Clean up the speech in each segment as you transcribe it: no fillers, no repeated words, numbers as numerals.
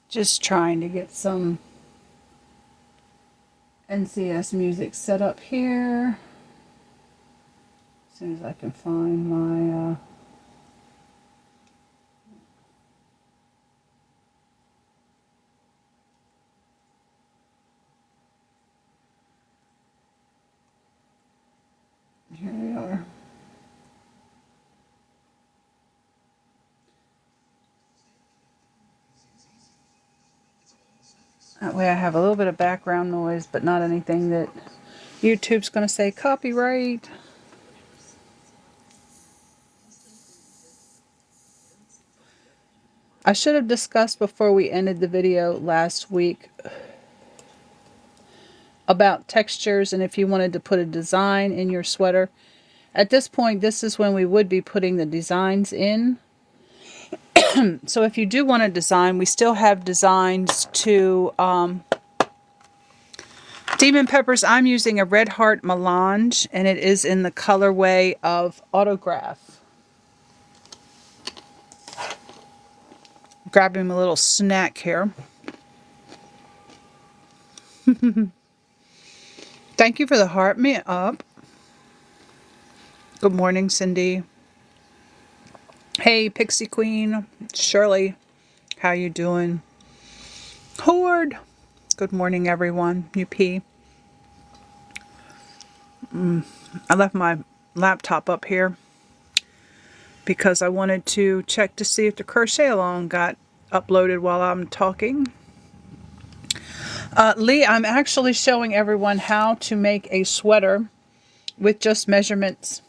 Just trying to get some NCS music set up here. As soon as I can find my here we are. That way I have a little bit of background noise, but not anything that YouTube's going to say copyright. I should have discussed before we ended the video last week about textures and if you wanted to put a design in your sweater. At this point, this is when we would be putting the designs in. So if you do want to design, we still have designs to Demon Peppers. I'm using a Red Heart Melange, and it is in the colorway of Autograph. Grabbing a little snack here. Thank you for the heart me up. Good morning, Cindy. Hey, Pixie Queen. Shirley, how you doing? Horde. Good morning, everyone. UP. I left my laptop up here because I wanted to check to see if the crochet along got uploaded while I'm talking. Lee, I'm actually showing everyone how to make a sweater with just measurements.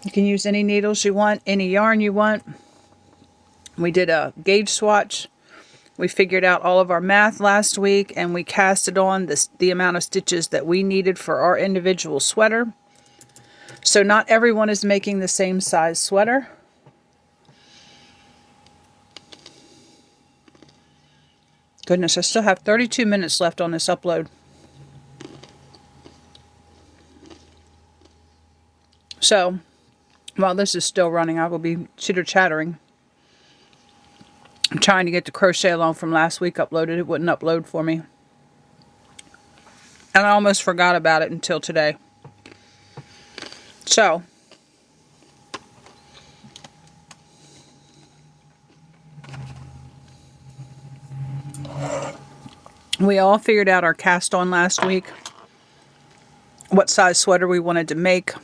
You can use any needles you want, any yarn you want. We did a gauge swatch. We figured out all of our math last week, and we casted on the amount of stitches that we needed for our individual sweater. So not everyone is making the same size sweater. Goodness, I still have 32 minutes left on this upload. So, while this is still running, I will be chitter-chattering. I'm trying to get the crochet along from last week uploaded. It wouldn't upload for me. And I almost forgot about it until today. So, we all figured out our cast on last week. What size sweater we wanted to make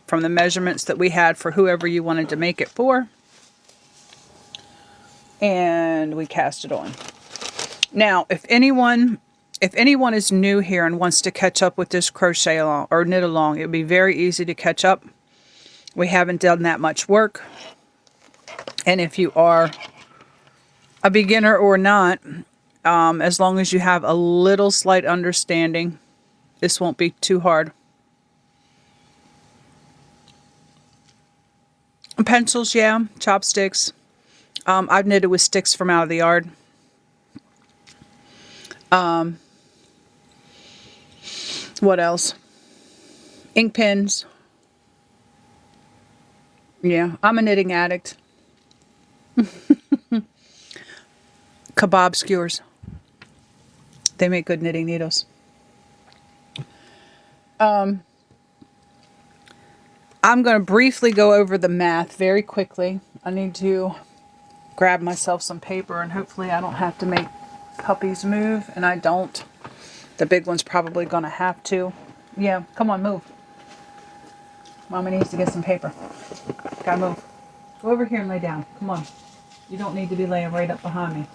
from the measurements that we had for whoever you wanted to make it for. And we cast it on. Now, if anyone is new here and wants to catch up with this crochet along or knit along, it would be very easy to catch up. We haven't done that much work. And if you are a beginner or not, as long as you have a little slight understanding, this won't be too hard. Pencils, yeah. Chopsticks. I've knitted with sticks from out of the yard. What else? Ink pens. Yeah, I'm a knitting addict. Kebab skewers. They make good knitting needles. I'm going to briefly go over the math very quickly. I need to grab myself some paper, and hopefully I don't have to make puppies move, and I don't. The big one's probably going to have to. Yeah, come on, move. Mama needs to get some paper. Gotta move. Go over here and lay down. Come on. You don't need to be laying right up behind me.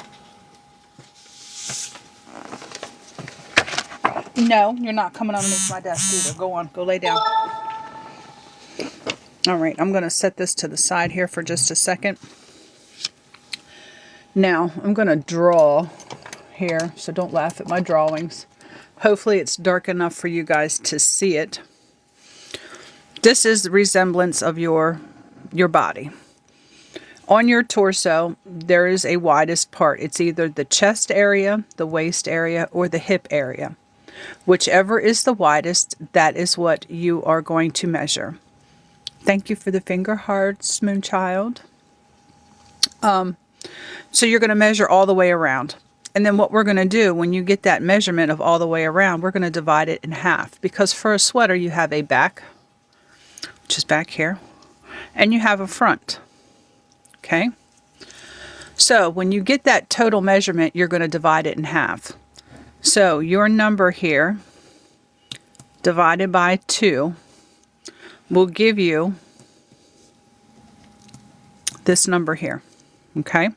No, you're not coming underneath my desk either. Go on, go lay down. Alright, I'm going to set this to the side here for just a second. Now, I'm going to draw here, so don't laugh at my drawings. Hopefully it's dark enough for you guys to see it. This is the resemblance of your body. On your torso, there is a widest part. It's either the chest area, the waist area, or the hip area. Whichever is the widest, that is what you are going to measure. Thank you for the finger hearts, Moonchild. So you're going to measure all the way around. And then what we're going to do when you get that measurement of all the way around, we're going to divide it in half. Because for a sweater, you have a back, which is back here, and you have a front. Okay? So when you get that total measurement, you're going to divide it in half. So your number here divided by 2 will give you this number here. Okay?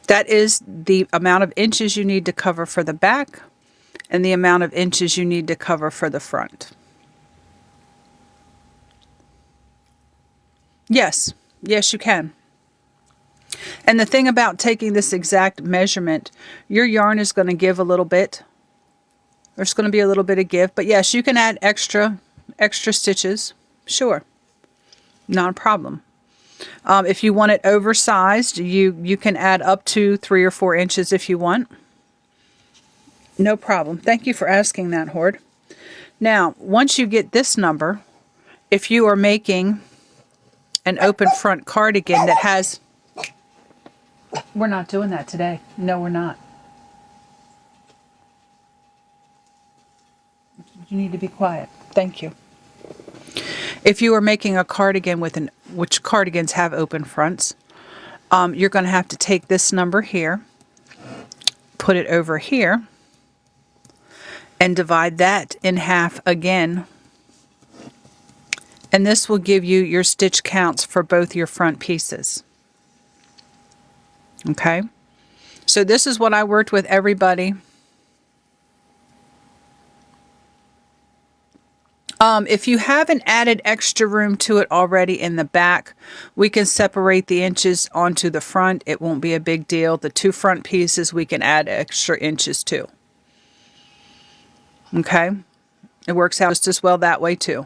That is the amount of inches you need to cover for the back and the amount of inches you need to cover for the front. Yes, yes you can. And the thing about taking this exact measurement, your yarn is going to give a little bit. There's going to be a little bit of give, but yes, you can add extra stitches. Sure, not a problem. If you want it oversized, you can add up to 3 or 4 inches if you want. No problem. Thank you for asking that, Horde. Now, once you get this number, if you are making an open front cardigan that has... We're not doing that today. No, we're not. You need to be quiet. Thank you. If you are making a cardigan which cardigans have open fronts, you're going to have to take this number here, put it over here, and divide that in half again. And this will give you your stitch counts for both your front pieces. Okay? So this is what I worked with everybody. If you haven't added extra room to it already in the back, we can separate the inches onto the front. It won't be a big deal. The 2 front pieces we can add extra inches to. Okay? It works out just as well that way too.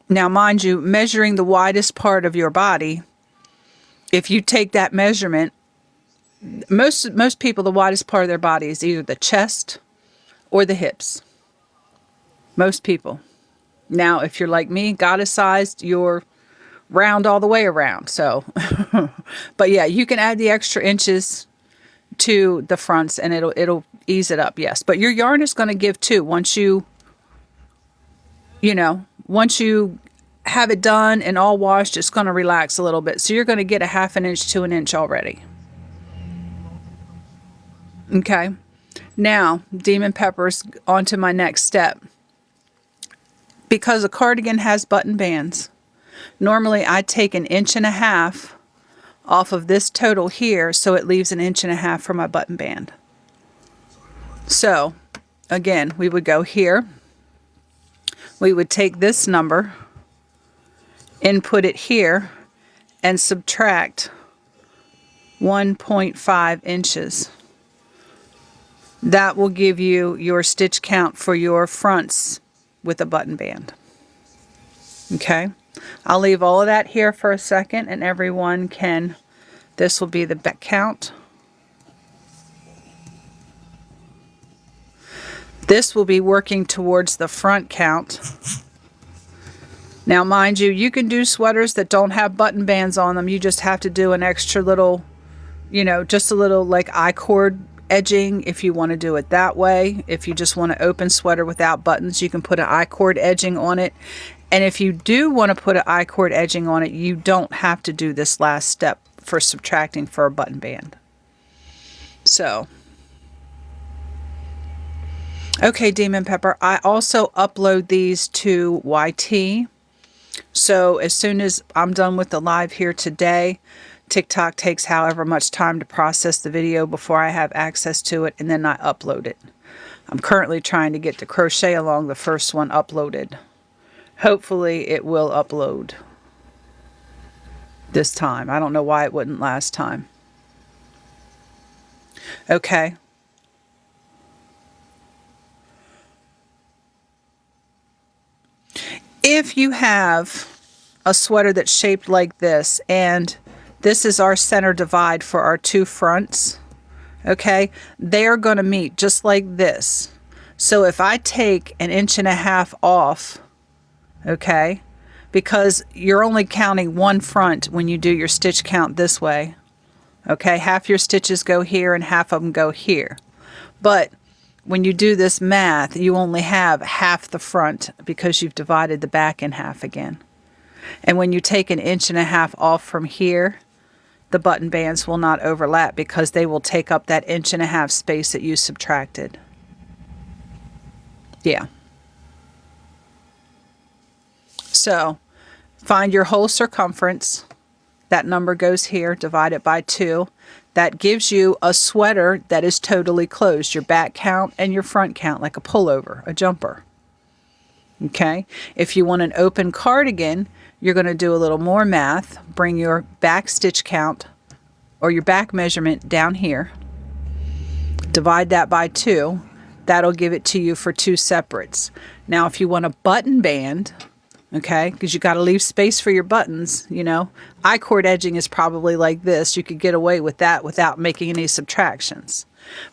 Now mind you, measuring the widest part of your body, if you take that measurement, most people, the widest part of their body is either the chest or the hips. Most people. Now, if you're like me, goddess-sized, you're round all the way around. So, but yeah, you can add the extra inches to the fronts and it'll ease it up, yes. But your yarn is going to give too. Once you have it done and all washed, it's going to relax a little bit. So you're going to get a 1/2 inch to 1 inch already. Okay, now Demon Peppers, on to my next step. Because a cardigan has button bands, normally I take 1.5 inches off of this total here, so it leaves 1.5 inches for my button band. So, again, we would go here. We would take this number, input it here, and subtract 1.5 inches. That will give you your stitch count for your fronts with a button band. Okay, I'll leave all of that here for a second and everyone can, this will be the back count. This will be working towards the front count. Now mind you, you can do sweaters that don't have button bands on them. You just have to do an extra little, just a little like I-cord edging if you want to do it that way. If you just want an open sweater without buttons, you can put an I-cord edging on it. And if you do want to put an I-cord edging on it, you don't have to do this last step for subtracting for a button band. So, okay, Demon Pepper, I also upload these to YT. So as soon as I'm done with the live here today, TikTok takes however much time to process the video before I have access to it, and then I upload it. I'm currently trying to get the Crochet Along, the first one, uploaded. Hopefully it will upload this time. I don't know why it wouldn't last time. Okay. If you have a sweater that's shaped like this, and this is our center divide for our 2 fronts, okay, they are going to meet just like this. So if I take 1.5 inches off, okay, because you're only counting one front when you do your stitch count this way. Okay, half your stitches go here and half of them go here. But when you do this math, you only have half the front because you've divided the back in half again. And when you take 1.5 inches off from here, the button bands will not overlap because they will take up that 1.5 inches space that you subtracted. Yeah. So find your whole circumference. That number goes here, divide it by 2. That gives you a sweater that is totally closed, your back count and your front count, like a pullover, a jumper. Okay, if you want an open cardigan, you're going to do a little more math. Bring your back stitch count or your back measurement down here. Divide that by 2. That'll give it to you for 2 separates. Now, if you want a button band, okay, because you got to leave space for your buttons, you know. I-cord edging is probably like this. You could get away with that without making any subtractions.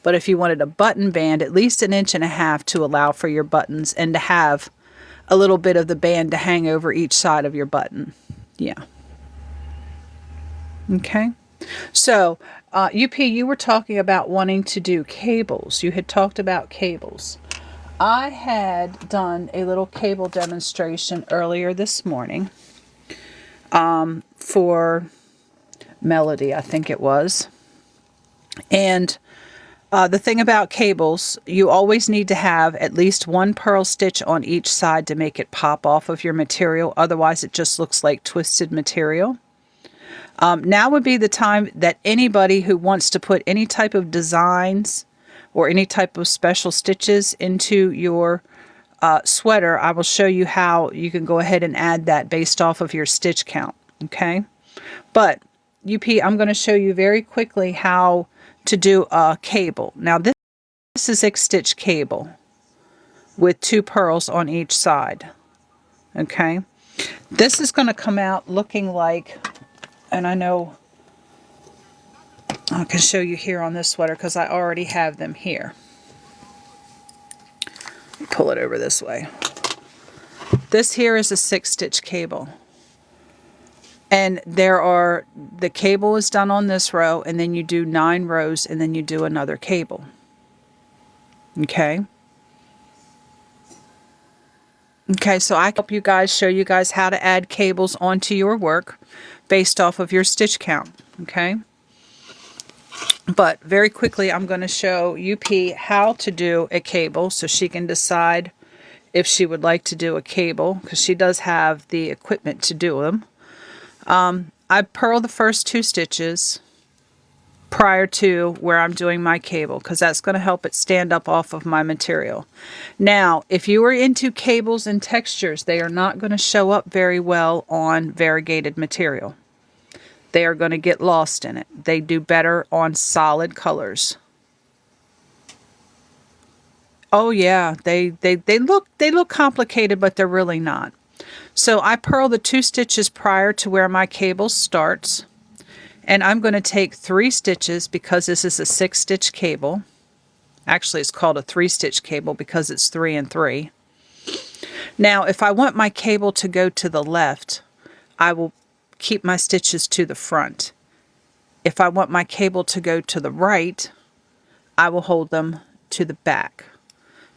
But if you wanted a button band, at least 1.5 inches to allow for your buttons and to have a little bit of the band to hang over each side of your button. Yeah. Okay. So, UP, you were talking about wanting to do cables. You had talked about cables. I had done a little cable demonstration earlier this morning for Melody, I think it was. And the thing about cables, you always need to have at least one purl stitch on each side to make it pop off of your material. Otherwise, it just looks like twisted material. Now would be the time that anybody who wants to put any type of designs or any type of special stitches into your sweater, I will show you how you can go ahead and add that based off of your stitch count. Okay, but UP, I'm going to show you very quickly how to do a cable. Now this is 6-stitch cable with 2 purls on each side. Okay, this is going to come out looking like, and I know I can show you here on this sweater because I already have them here. Pull it over this way. This here is a 6-stitch cable. And the cable is done on this row, and then you do 9 rows, and then you do another cable. Okay? Okay, so I can help you guys, show you guys how to add cables onto your work based off of your stitch count. Okay? But very quickly, I'm going to show UP how to do a cable so she can decide if she would like to do a cable, because she does have the equipment to do them. I purl the first 2 stitches prior to where I'm doing my cable, because that's going to help it stand up off of my material. Now, if you are into cables and textures, they are not going to show up very well on variegated material. They are going to get lost in it. They do better on solid colors. Oh yeah, they look complicated, but they're really not. So I purl the 2 stitches prior to where my cable starts, and I'm going to take 3 stitches because this is a 6-stitch cable. Actually, it's called a 3-stitch cable because it's 3 and 3. Now, if I want my cable to go to the left, I will keep my stitches to the front. If I want my cable to go to the right, I will hold them to the back.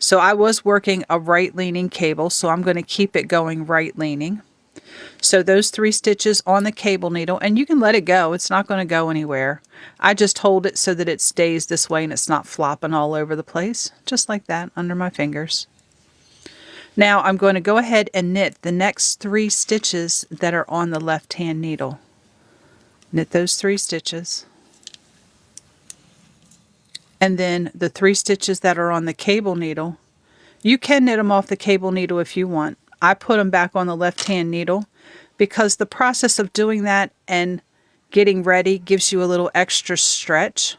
So I was working a right-leaning cable, so I'm going to keep it going right-leaning. So those 3 stitches on the cable needle, and you can let it go. It's not going to go anywhere. I just hold it so that it stays this way and it's not flopping all over the place. Just like that, under my fingers. Now I'm going to go ahead and knit the next 3 stitches that are on the left-hand needle. Knit those 3 stitches. And then the 3 stitches that are on the cable needle, you can knit them off the cable needle if you want. I put them back on the left-hand needle because the process of doing that and getting ready gives you a little extra stretch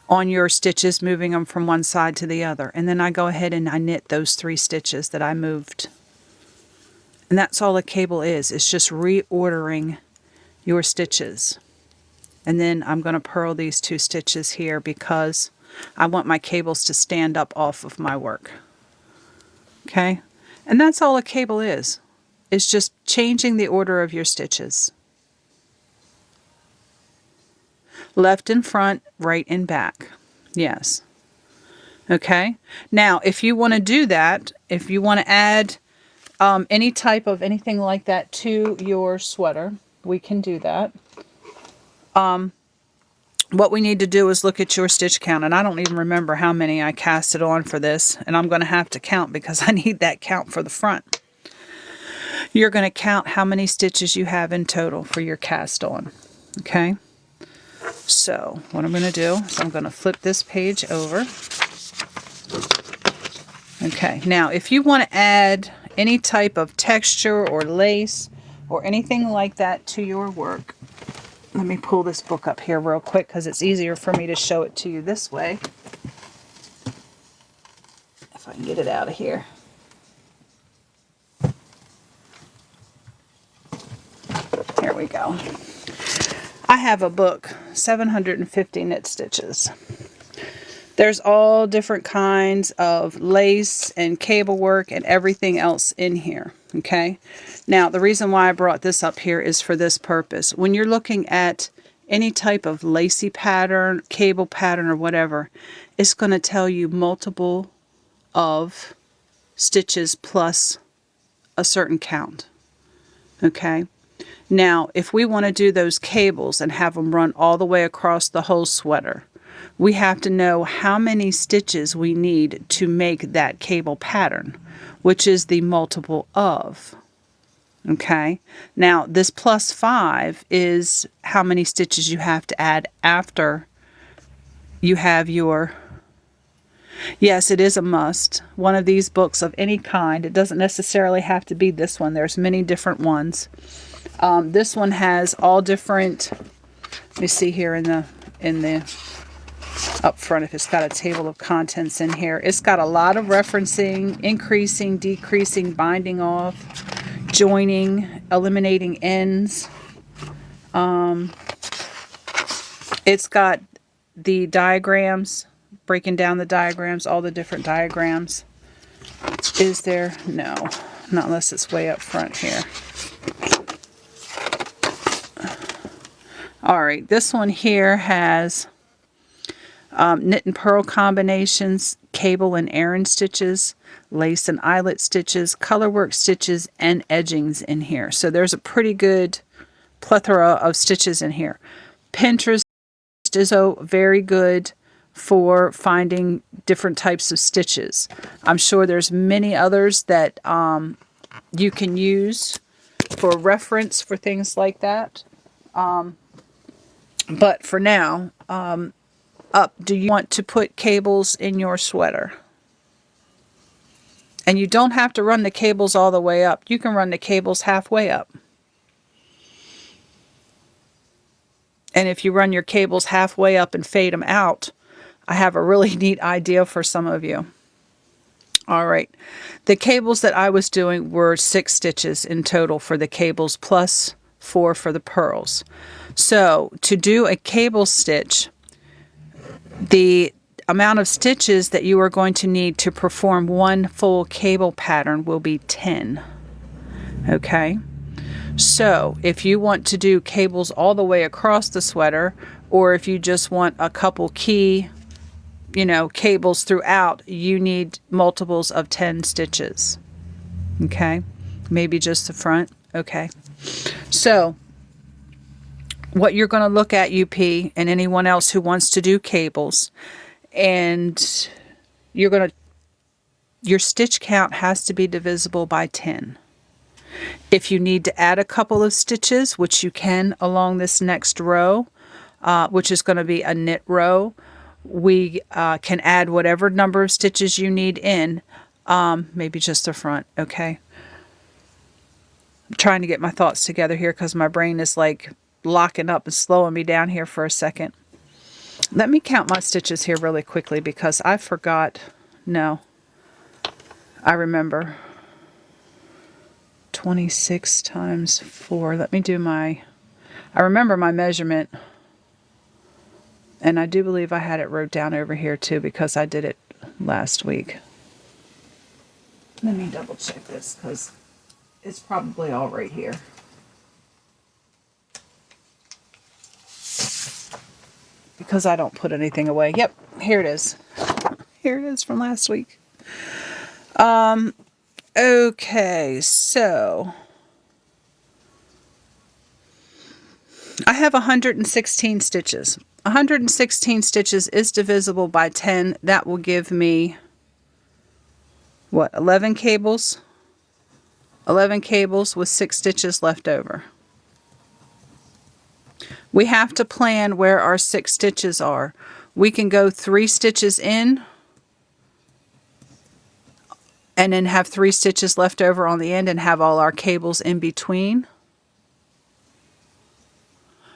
on your stitches, moving them from one side to the other. And then I go ahead and I knit those 3 stitches that I moved. And that's all a cable is. It's just reordering your stitches. And then I'm going to purl these 2 stitches here because I want my cables to stand up off of my work. Okay? And that's all a cable is. is just changing the order of your stitches. Left in front, right in back. Yes. Okay. Now, if you want to do that, if you want to add any type of anything like that to your sweater, we can do that. What we need to do is look at your stitch count, and I don't even remember how many I casted on for this, and I'm going to have to count because I need that count for the front. You're going to count how many stitches you have in total for your cast on. Okay? So, what I'm going to do is I'm going to flip this page over. Okay, now if you want to add any type of texture or lace or anything like that to your work, let me pull this book up here real quick because it's easier for me to show it to you this way. If I can get it out of here. Here we go. I have a book, 750 knit stitches. There's all different kinds of lace and cable work and everything else in here, okay? Now, the reason why I brought this up here is for this purpose. When you're looking at any type of lacy pattern, cable pattern, or whatever, it's going to tell you multiple of stitches plus a certain count, okay? Now, if we want to do those cables and have them run all the way across the whole sweater, we have to know how many stitches we need to make that cable pattern, which is the multiple of. Okay, now this plus 5 is how many stitches you have to add after you have your, yes, it is a must. One of these books of any kind, it doesn't necessarily have to be this one. There's many different ones. This one has all different, let me see here in the up front if it's got a table of contents in here. It's got a lot of referencing, increasing, decreasing, binding off, joining, eliminating ends. It's got the diagrams, breaking down the diagrams, all the different diagrams. Is there? No, not unless it's way up front here. Alright, this one here has knit and purl combinations, cable and Aran stitches, lace and eyelet stitches, colorwork stitches, and edgings in here. So there's a pretty good plethora of stitches in here. Pinterest is very good for finding different types of stitches. I'm sure there's many others that you can use for reference for things like that. But for now, do you want to put cables in your sweater? And you don't have to run the cables all the way up. You can run the cables halfway up. And if you run your cables halfway up and fade them out, I have a really neat idea for some of you. All right. The cables that I was doing were 6 stitches in total for the cables plus 4 for the purls. So to do a cable stitch, the amount of stitches that you are going to need to perform one full cable pattern will be 10. Okay? So if you want to do cables all the way across the sweater, or if you just want a couple key, cables throughout, you need multiples of 10 stitches. Okay? Maybe just the front. Okay. So what you're going to look at, UP, and anyone else who wants to do cables, and your stitch count has to be divisible by 10. If you need to add a couple of stitches, which you can along this next row, which is going to be a knit row, we can add whatever number of stitches you need in, maybe just the front, okay? I'm trying to get my thoughts together here because my brain is like locking up and slowing me down here for a second. Let me count my stitches here really quickly because I forgot. No, I remember. 26 times 4. Let me do I remember my measurement. And I do believe I had it wrote down over here too because I did it last week. Let me double check this because it's probably all right here. Because I don't put anything away. Yep, here it is. Here it is from last week. Okay, so I have 116 stitches. 116 stitches is divisible by 10. That will give me, what, 11 cables? 11 cables with 6 stitches left over. We have to plan where our 6 stitches are. We can go 3 stitches in and then have 3 stitches left over on the end and have all our cables in between.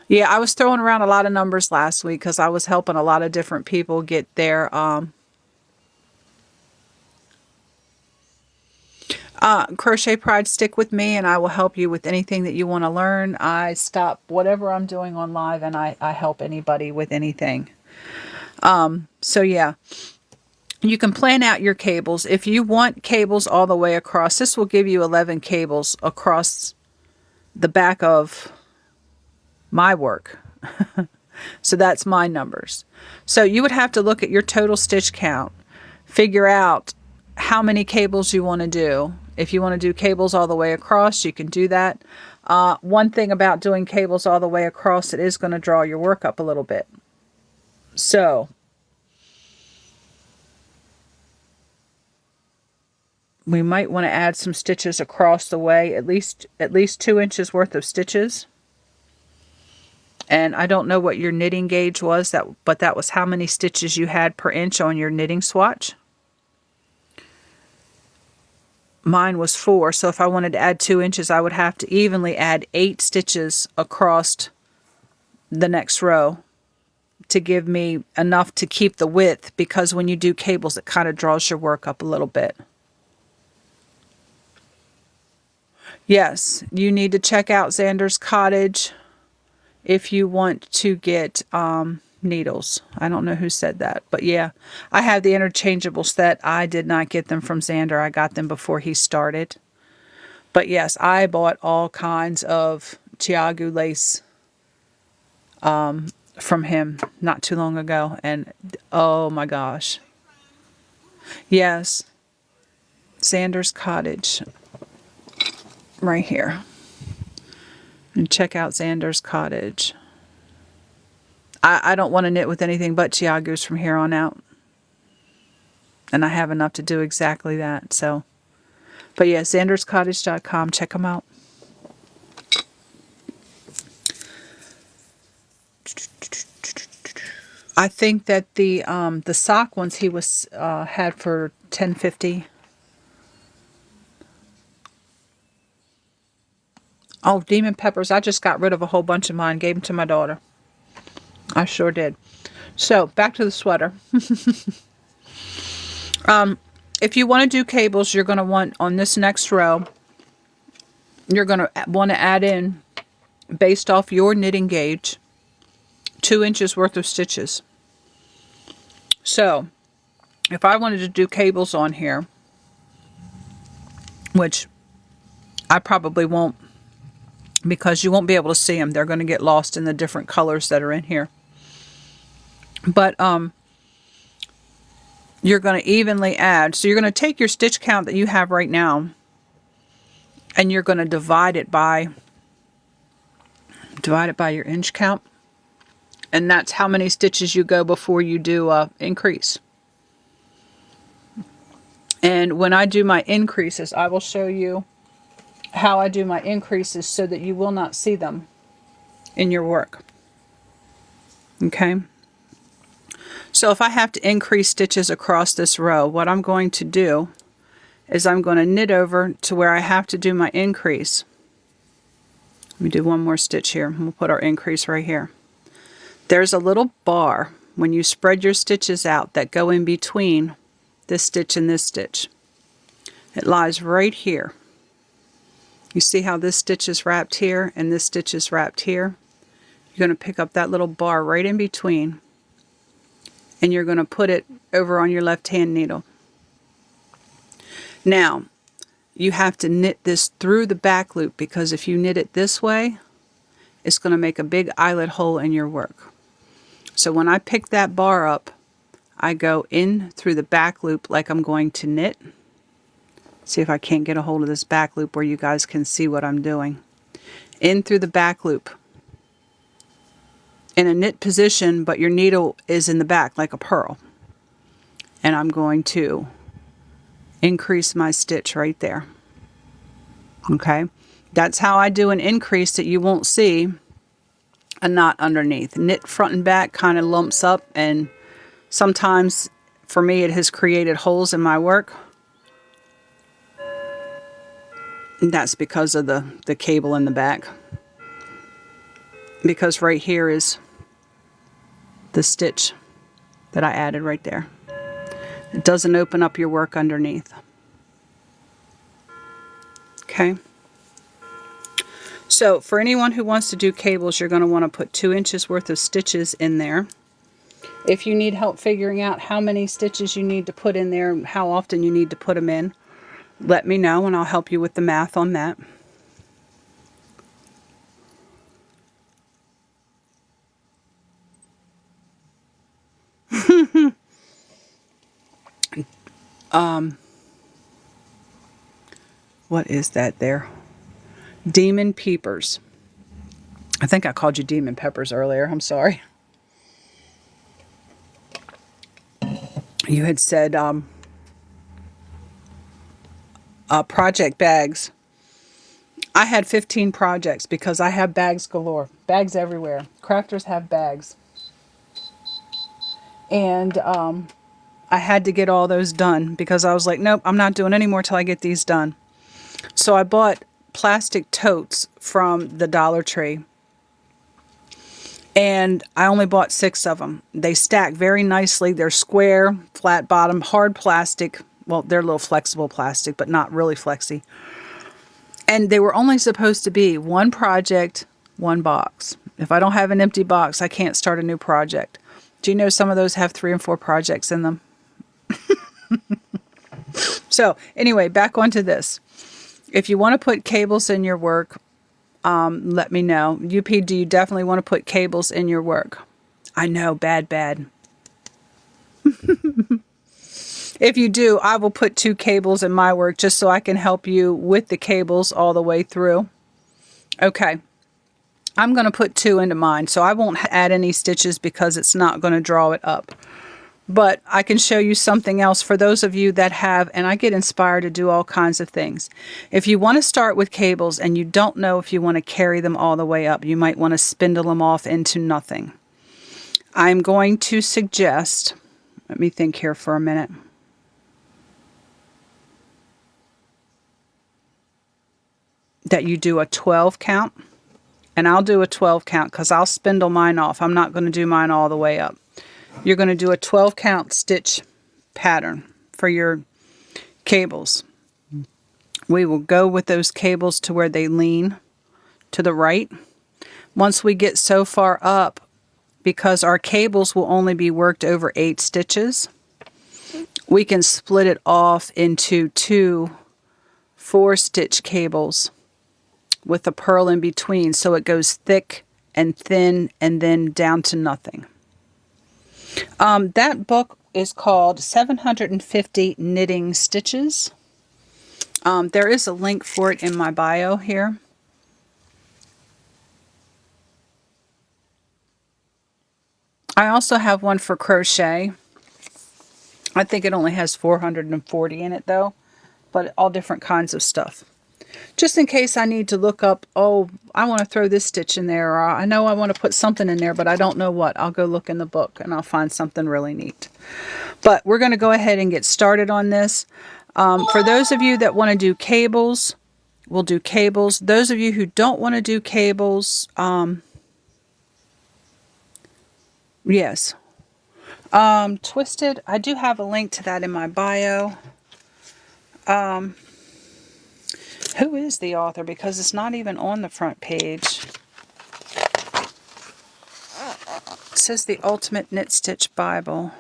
Yeah, I was throwing around a lot of numbers last week because I was helping a lot of different people get their Crochet Pride. Stick with me and I will help you with anything that you want to learn. I stop whatever I'm doing on live and I help anybody with anything. So yeah, you can plan out your cables. If you want cables all the way across, this will give you 11 cables across the back of my work. So that's my numbers. So you would have to look at your total stitch count, figure out how many cables you want to do. If you want to do cables all the way across, you can do that. One thing about doing cables all the way across, it is going to draw your work up a little bit. So we might want to add some stitches across the way, at least 2 inches worth of stitches. And I don't know what your knitting gauge was, but that was how many stitches you had per inch on your knitting swatch. Mine was 4, so if I wanted to add 2 inches, I would have to evenly add 8 stitches across the next row to give me enough to keep the width, because when you do cables, it kind of draws your work up a little bit. Yes, you need to check out Xander's Cottage if you want to get needles. I don't know who said that, but yeah, I have the interchangeable set. I did not get them from Xander. I got them before he started. But yes, I bought all kinds of Tiagu lace from him not too long ago, and oh my gosh. Yes, Xander's Cottage right here. And check out Xander's Cottage. I don't want to knit with anything but Tiagus from here on out. And I have enough to do exactly that. So, but yeah, Xander'sCottage.com. Check them out. I think that the sock ones he was had for $10.50. Oh, Demon Peppers. I just got rid of a whole bunch of mine. Gave them to my daughter. I sure did. So, back to the sweater. If you want to do cables, you're going to want, on this next row, you're going to want to add in, based off your knitting gauge, 2 inches worth of stitches. So, if I wanted to do cables on here, which I probably won't, because you won't be able to see them. They're going to get lost in the different colors that are in here. But you're going to evenly add. So you're going to take your stitch count that you have right now, and you're going to divide it by your inch count. And that's how many stitches you go before you do increase. And when I do my increases, I will show you how I do my increases so that you will not see them in your work. Okay? So if I have to increase stitches across this row, what I'm going to do is I'm going to knit over to where I have to do my increase. Let me do one more stitch here. We'll put our increase right here. There's a little bar when you spread your stitches out that go in between this stitch and this stitch. It lies right here. You see how this stitch is wrapped here and this stitch is wrapped here? You're going to pick up that little bar right in between, and you're going to put it over on your left hand needle. Now, you have to knit this through the back loop, because if you knit it this way, it's going to make a big eyelet hole in your work. So when I pick that bar up, I go in through the back loop like I'm going to knit. See if I can't get a hold of this back loop where you guys can see what I'm doing. In through the back loop. In a knit position, but your needle is in the back like a pearl. And I'm going to increase my stitch right there. Okay, that's how I do an increase that you won't see a knot underneath. Knit front and back kind of lumps up, and sometimes for me it has created holes in my work. And that's because of the cable in the back. Because right here is the stitch that I added right there. It doesn't open up your work underneath. Okay. So for anyone who wants to do cables, you're going to want to put 2 inches worth of stitches in there. If you need help figuring out how many stitches you need to put in there and how often you need to put them in, let me know and I'll help you with the math on that. What is that there? Demon Peepers. I think I called you Demon Peppers earlier. I'm sorry. You had said project bags. I had 15 projects because I have bags galore. Bags everywhere. Crafters have bags. And I had to get all those done because I was like, nope, I'm not doing any more till I get these done. So I bought plastic totes from the Dollar Tree. And I only bought 6 of them. They stack very nicely. They're square, flat bottom, hard plastic. Well, they're a little flexible plastic, but not really flexy. And they were only supposed to be 1 project, 1 box. If I don't have an empty box, I can't start a new project. Do you know some of those have 3 and 4 projects in them? So anyway, back onto this. If you want to put cables in your work, let me know. UP, do you definitely want to put cables in your work? I know, bad. If you do, I will put 2 cables in my work just so I can help you with the cables all the way through. Okay. I'm going to put 2 into mine, so I won't add any stitches because it's not going to draw it up. But I can show you something else for those of you that have, and I get inspired to do all kinds of things. If you want to start with cables and you don't know if you want to carry them all the way up, you might want to spindle them off into nothing. I'm going to suggest, let me think here for a minute. That you do a 12 count. And I'll do a 12 count because I'll spindle mine off. I'm not going to do mine all the way up. You're going to do a 12 count stitch pattern for your cables. We will go with those cables to where they lean to the right. Once we get so far up, because our cables will only be worked over 8 stitches, we can split it off into 2 4-stitch cables with a purl in between, so it goes thick and thin and then down to nothing. That book is called 750 Knitting Stitches. There is a link for it in my bio here. I also have one for crochet. I think it only has 440 in it though, but all different kinds of stuff. Just in case I need to look up, oh, I want to throw this stitch in there, or I know I want to put something in there, but I don't know what. I'll go look in the book and I'll find something really neat. But we're going to go ahead and get started on this. For those of you that want to do cables, we'll do cables. Those of you who don't want to do cables, yes. Twisted, I do have a link to that in my bio. Who is the author? Because it's not even on the front page. It says The Ultimate Knit Stitch Bible.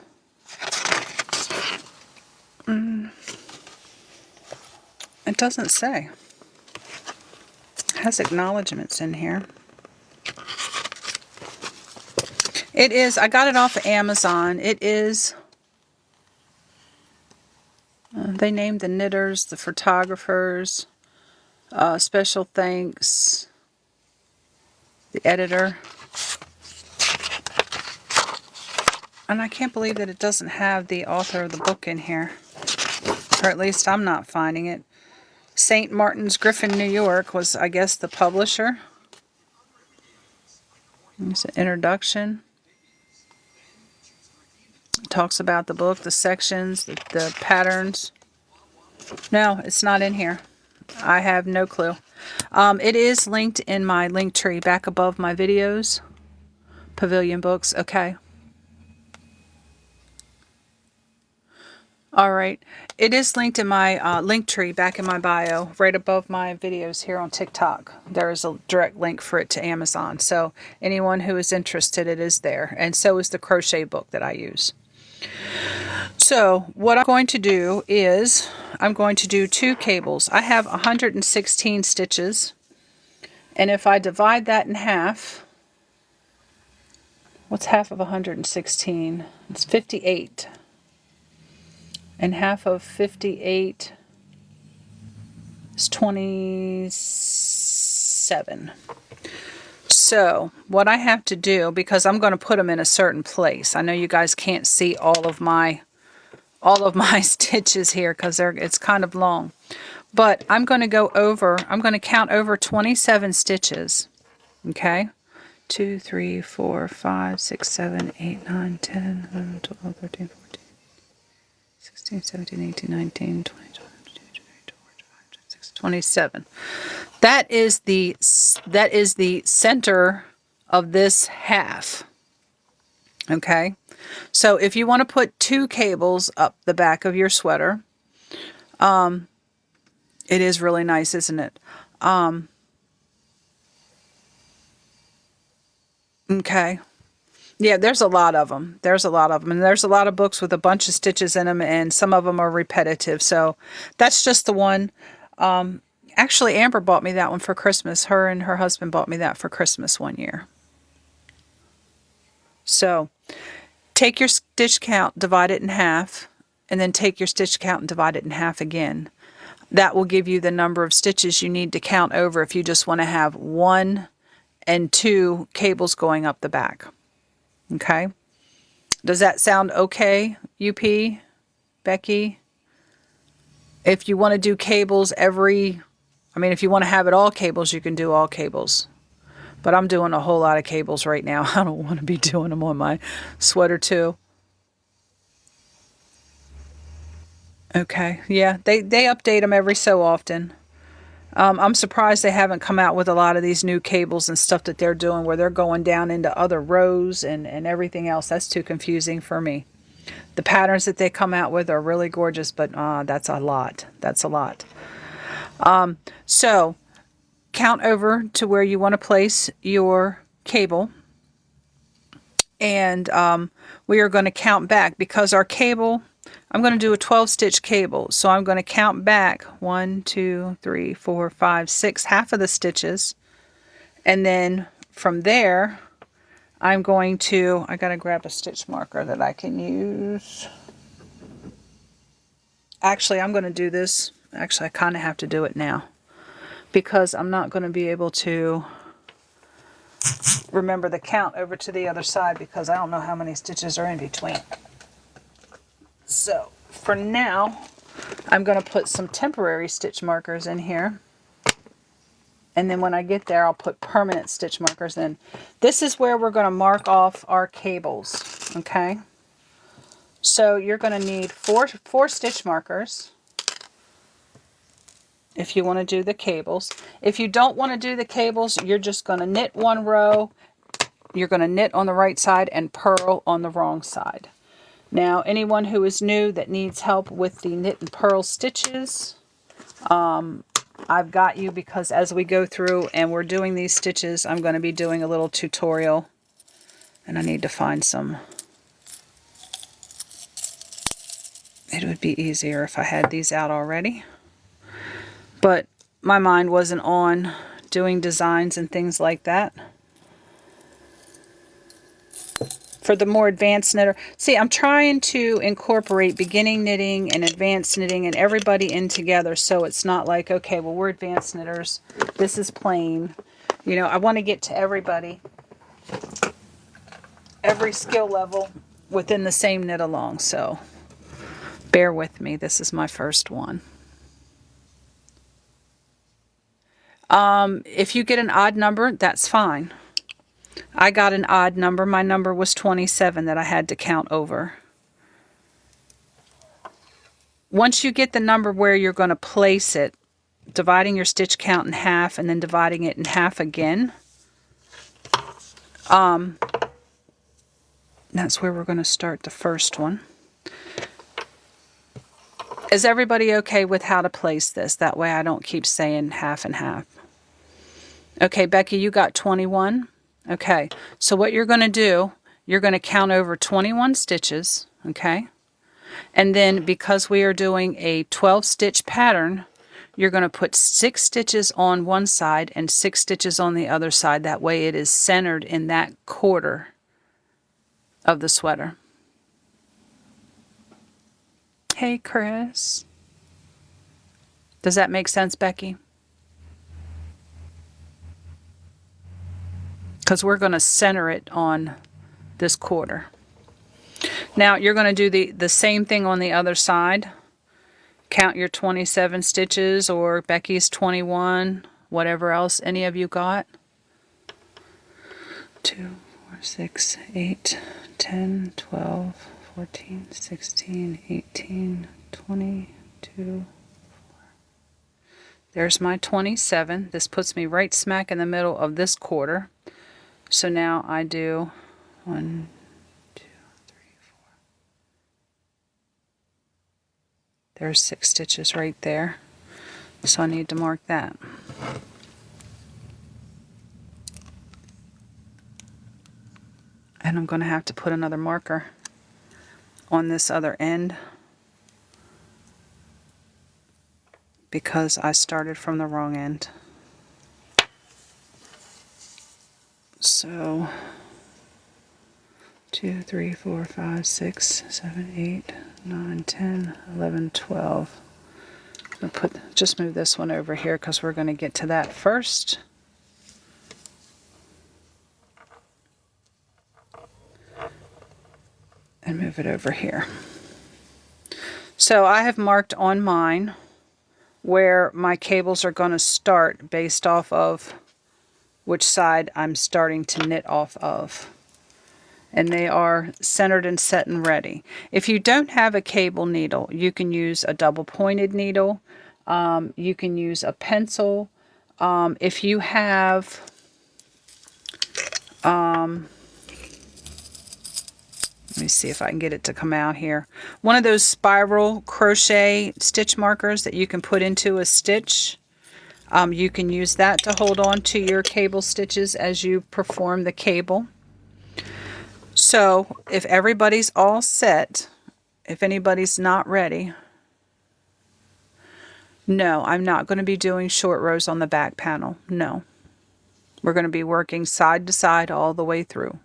It doesn't say. It has acknowledgments in here. It is, I got it off of Amazon. It is, they named the knitters, the photographers, special thanks, the editor. And I can't believe that it doesn't have the author of the book in here. Or at least I'm not finding it. St. Martin's Griffin, New York was, I guess, the publisher. There's an introduction. It talks about the book, the sections, the patterns. No, it's not in here. I have no clue. It is linked in my link tree back above my videos. Pavilion Books, okay. Alright, it is linked in my link tree back in my bio, right above my videos here on TikTok. There is a direct link for it to Amazon, so anyone who is interested, it is there. And so is the crochet book that I use. So, what I'm going to do is, I'm going to do 2 cables. I have 116 stitches, and if I divide that in half, what's half of 116? It's 58. And half of 58 is 27. So, what I have to do, because I'm going to put them in a certain place. I know you guys can't see all of my stitches here because it's kind of long. But I'm going to go over, I'm going to count over 27 stitches. Okay? 2, 3, 4, 5, 6, 7, 8, 9, 10, 11, 12, 13, 14. 16, 17, 18, 19, 20, 21, 22, 23, 24, 25, 26, 27. That is the center of this half. Okay? So if you want to put 2 cables up the back of your sweater, it is really nice, isn't it? Okay. Yeah, there's a lot of them. There's a lot of them. And there's a lot of books with a bunch of stitches in them, and some of them are repetitive. So that's just the one. Actually, Amber bought me that one for Christmas. Her and her husband bought me that for Christmas one year. So take your stitch count, divide it in half, and then take your stitch count and divide it in half again. That will give you the number of stitches you need to count over if you just want to have 1 and 2 cables going up the back. Okay? Does that sound okay, UP, Becky? If you want to do cables if you want to have it all cables, you can do all cables. But I'm doing a whole lot of cables right now. I don't want to be doing them on my sweater too. Okay, yeah, they update them every so often. I'm surprised they haven't come out with a lot of these new cables and stuff that they're doing where they're going down into other rows and everything else. That's too confusing for me. The patterns that they come out with are really gorgeous, but that's a lot. That's a lot. So, count over to where you want to place your cable. And we are going to count back because our cable... I'm going to do a 12 stitch cable, so I'm going to count back 1, 2, 3, 4, 5, 6, half of the stitches, and then from there I'm going to, I got to grab a stitch marker that I can use. Actually, I'm going to do this, actually I kind of have to do it now because I'm not going to be able to remember the count over to the other side because I don't know how many stitches are in between. So, for now, I'm going to put some temporary stitch markers in here. And then when I get there, I'll put permanent stitch markers in. This is where we're going to mark off our cables, okay? So, you're going to need four stitch markers if you want to do the cables. If you don't want to do the cables, you're just going to knit 1 row. You're going to knit on the right side and purl on the wrong side. Now, anyone who is new that needs help with the knit and purl stitches, I've got you because as we go through and we're doing these stitches, I'm going to be doing a little tutorial. And I need to find some. It would be easier if I had these out already. But my mind wasn't on doing designs and things like that. For the more advanced knitter, see, I'm trying to incorporate beginning knitting and advanced knitting and everybody in together, so it's not like, okay, well, we're advanced knitters, this is plain. You know, I want to get to everybody, every skill level within the same knit along, so bear with me. This is my first one. If you get an odd number, that's fine. I got an odd number. My number was 27 that I had to count over. Once you get the number where you're going to place it, dividing your stitch count in half and then dividing it in half again, that's where we're going to start the first one. Is everybody okay with how to place this? That way I don't keep saying half and half. Okay, Becky, you got 21. Okay, so what you're going to do, you're going to count over 21 stitches, okay? And then because we are doing a 12 stitch pattern, you're going to put 6 stitches on one side and 6 stitches on the other side. That way it is centered in that quarter of the sweater. Hey, Chris. Does that make sense, Becky? Because we're going to center it on this quarter. Now you're going to do the same thing on the other side. Count your 27 stitches, or Becky's 21, whatever else any of you got. 2, 4, 6, 8, 10, 12, 14, 16, 18, 22. There's my 27. This puts me right smack in the middle of this quarter. So now I do 1, 2, 3, 4. There's 6 stitches right there. So I need to mark that. And I'm going to have to put another marker on this other end because I started from the wrong end. So 2, 3, 4, 5, 6, 7, 8, 9, 10, 11, 12. I'm going to just move this one over here because we're going to get to that first. And move it over here. So I have marked on mine where my cables are going to start based off of which side I'm starting to knit off of. And they are centered and set and ready. If you don't have a cable needle, you can use a double pointed needle. You can use a pencil. If you have let me see if I can get it to come out here. One of those spiral crochet stitch markers that you can put into a stitch. You can use that to hold on to your cable stitches as you perform the cable. So if everybody's all set, if anybody's not ready, no, I'm not going to be doing short rows on the back panel. No. We're going to be working side to side all the way through.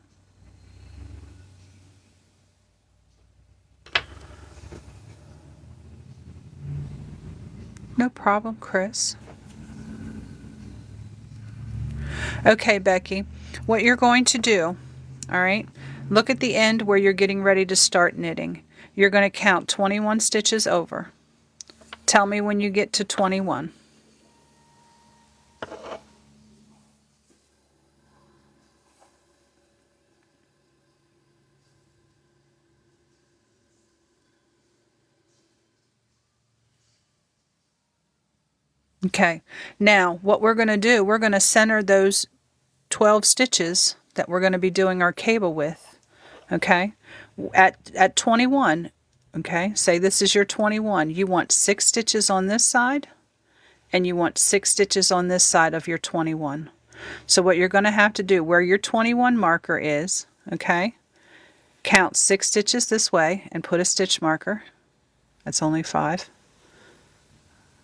No problem, Chris. Okay, Becky, what you're going to do, all right, look at the end where you're getting ready to start knitting. You're going to count 21 stitches over. Tell me when you get to 21. Okay, now what we're going to do, we're going to center those 12 stitches that we're going to be doing our cable with, okay, at 21, okay, say this is your 21. You want 6 stitches on this side, and you want 6 stitches on this side of your 21. So what you're going to have to do, where your 21 marker is, okay, count 6 stitches this way and put a stitch marker. That's only 5.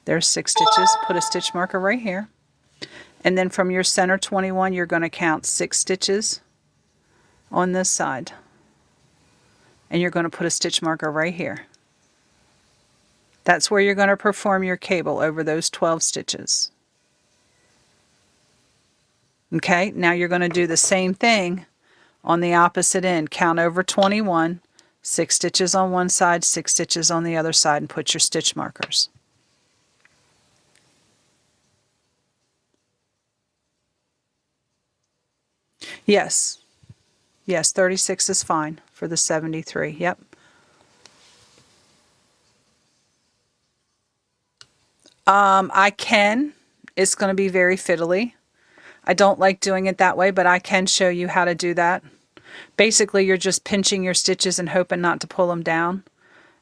There's 6 stitches. Put a stitch marker right here. And then from your center 21, you're going to count 6 stitches on this side. And you're going to put a stitch marker right here. That's where you're going to perform your cable over those 12 stitches. Okay, now you're going to do the same thing on the opposite end. Count over 21, 6 stitches on one side, 6 stitches on the other side, and put your stitch markers. Yes. Yes, 36 is fine for the 73. Yep. I can. It's going to be very fiddly. I don't like doing it that way, but I can show you how to do that. Basically, you're just pinching your stitches and hoping not to pull them down.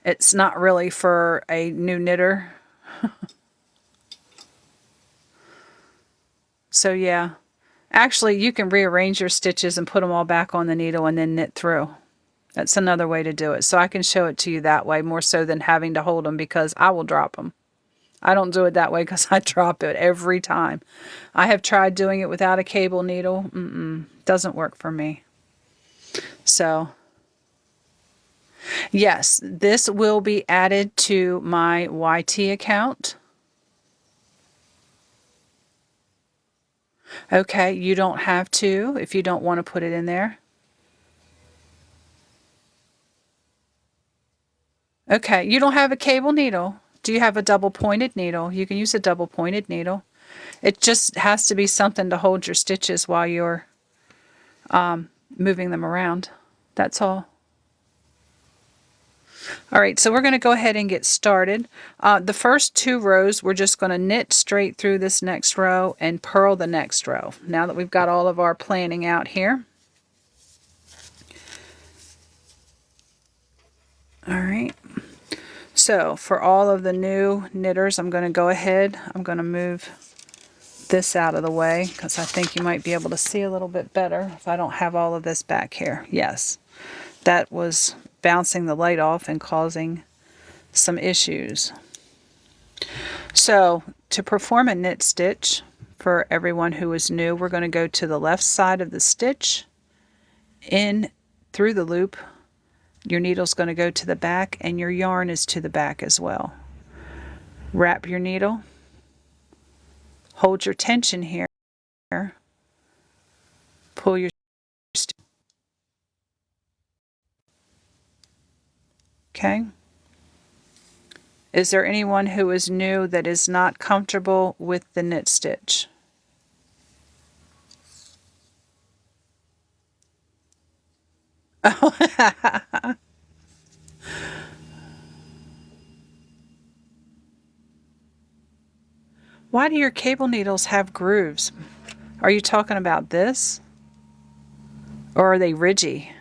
It's not really for a new knitter. So yeah. Actually, you can rearrange your stitches and put them all back on the needle and then knit through. That's another way to do it. So I can show it to you that way more so than having to hold them, because I will drop them. I don't do it that way because I drop it every time. I have tried doing it without a cable needle. Doesn't work for me. So, yes, this will be added to my YT account. Okay, you don't have to if you don't want to put it in there. Okay, you don't have a cable needle. Do you have a double pointed needle? You can use a double pointed needle. It just has to be something to hold your stitches while you're moving them around. That's all. All right, so we're going to go ahead and get started. The first 2 rows, we're just going to knit straight through this next row and purl the next row. Now that we've got all of our planning out here. All right. So for all of the new knitters, I'm going to go ahead. I'm going to move this out of the way because I think you might be able to see a little bit better if I don't have all of this back here. Yes, that was bouncing the light off and causing some issues. So to perform a knit stitch for everyone who is new, we're going to go to the left side of the stitch, in through the loop. Your needle's going to go to the back and your yarn is to the back as well. Wrap your needle. Hold your tension here. Pull your stitch. Okay. Is there anyone who is new that is not comfortable with the knit stitch? Why do your cable needles have grooves? Are you talking about this? Or are they ridgy?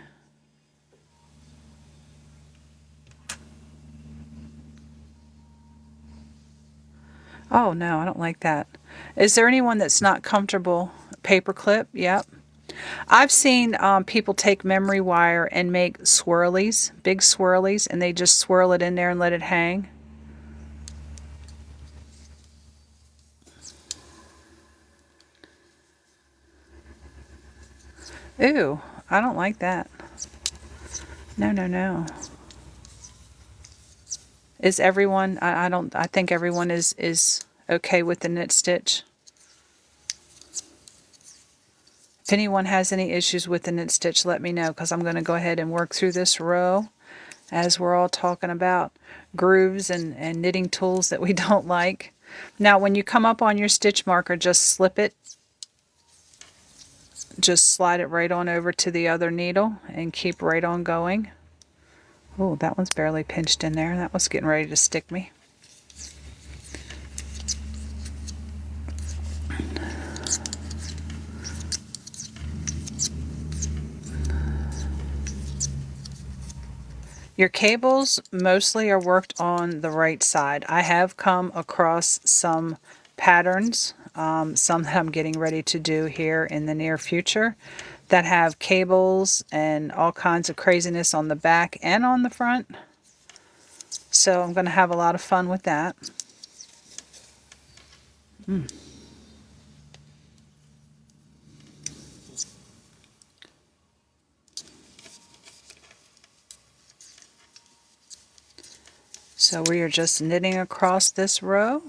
Oh no, I don't like that. Is there anyone that's not comfortable? Paperclip, yep. I've seen people take memory wire and make swirlies, big swirlies, and they just swirl it in there and let it hang. Ooh, I don't like that. No, no, no. Is everyone, I think everyone is okay with the knit stitch. If anyone has any issues with the knit stitch, let me know, because I'm going to go ahead and work through this row as we're all talking about grooves and knitting tools that we don't like. Now, when you come up on your stitch marker, just slip it. Just slide it right on over to the other needle and keep right on going. Oh, that one's barely pinched in there. That was getting ready to stick me. Your cables mostly are worked on the right side. I have come across some patterns, some that I'm getting ready to do here in the near future, that have cables and all kinds of craziness on the back and on the front. So I'm going to have a lot of fun with that. So we are just knitting across this row.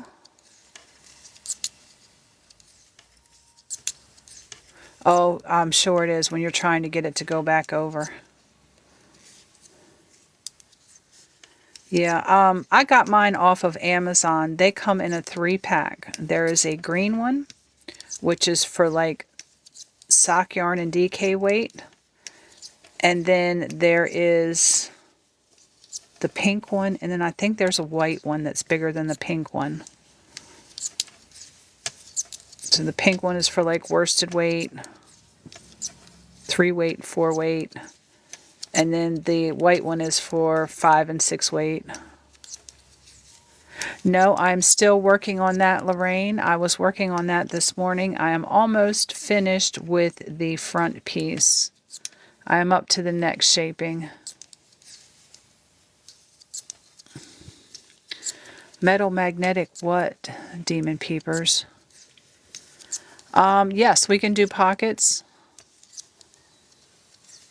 Oh, I'm sure it is when you're trying to get it to go back over. Yeah, I got mine off of Amazon. They come in a 3-pack. There is a green one, which is for like sock yarn and DK weight. And then there is the pink one, and then I think there's a white one that's bigger than the pink one. So the pink one is for like worsted weight, 3 weight, 4 weight. And then the white one is for 5 and 6 weight. No, I'm still working on that, Lorraine. I was working on that this morning. I am almost finished with the front piece. I am up to the neck shaping. Metal magnetic what, Demon Peepers? Yes, we can do pockets.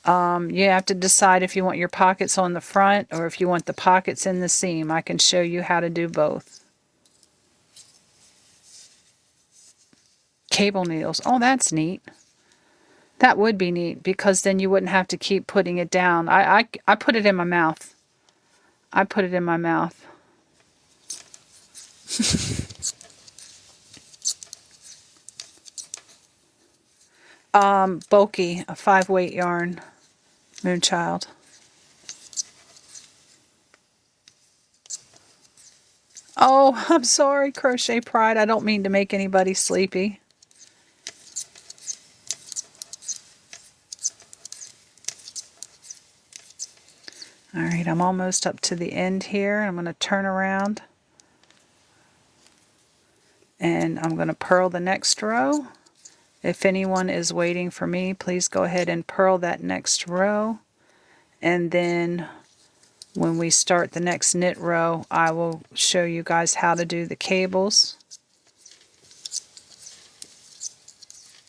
You have to decide if you want your pockets on the front or if you want the pockets in the seam. I can show you how to do both. Cable needles. Oh, that's neat. That would be neat because then you wouldn't have to keep putting it down. I put it in my mouth. I put it in my mouth. Bulky, a 5 weight yarn, Moonchild. Oh, I'm sorry, Crochet Pride. I don't mean to make anybody sleepy. Alright, I'm almost up to the end here. I'm going to turn around. And I'm going to purl the next row. If anyone is waiting for me, please go ahead and purl that next row. And then when we start the next knit row, I will show you guys how to do the cables.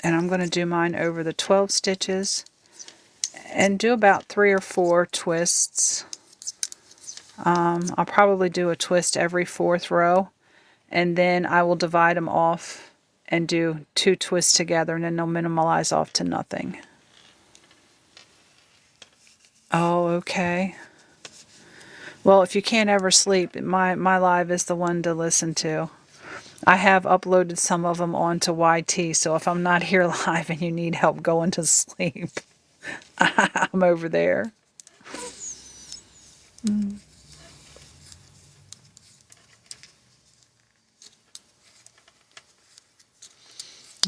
And I'm going to do mine over the 12 stitches and do about 3 or 4 twists. I'll probably do a twist every 4th row, and then I will divide them off and do 2 twists together, and then they'll minimalize off to nothing. Oh, okay. Well, if you can't ever sleep, my live is the one to listen to. I have uploaded some of them onto YT, so if I'm not here live and you need help going to sleep, I'm over there.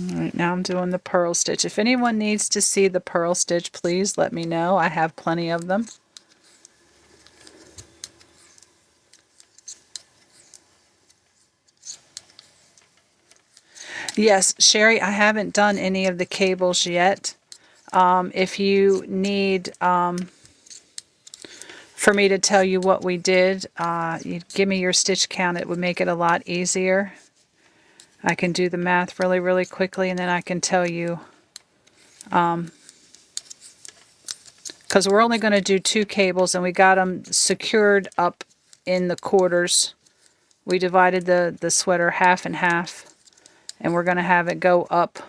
Alright, now I'm doing the purl stitch. If anyone needs to see the purl stitch, please let me know. I have plenty of them. Yes, Sherry, I haven't done any of the cables yet. If you need for me to tell you what we did, you give me your stitch count. It would make it a lot easier. I can do the math really, really quickly, and then I can tell you. Because we're only going to do 2 cables, and we got them secured up in the quarters. We divided the sweater half and half, and we're going to have it go up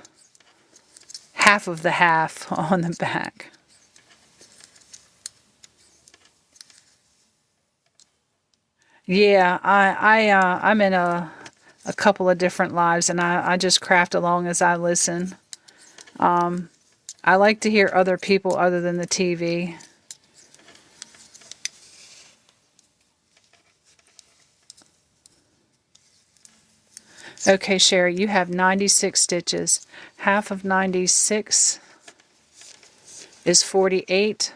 half of the half on the back. Yeah, I'm in a couple of different lives, and I just craft along as I listen. I like to hear other people other than the TV. Okay, Sherry, you have 96 stitches. Half of 96 is 48,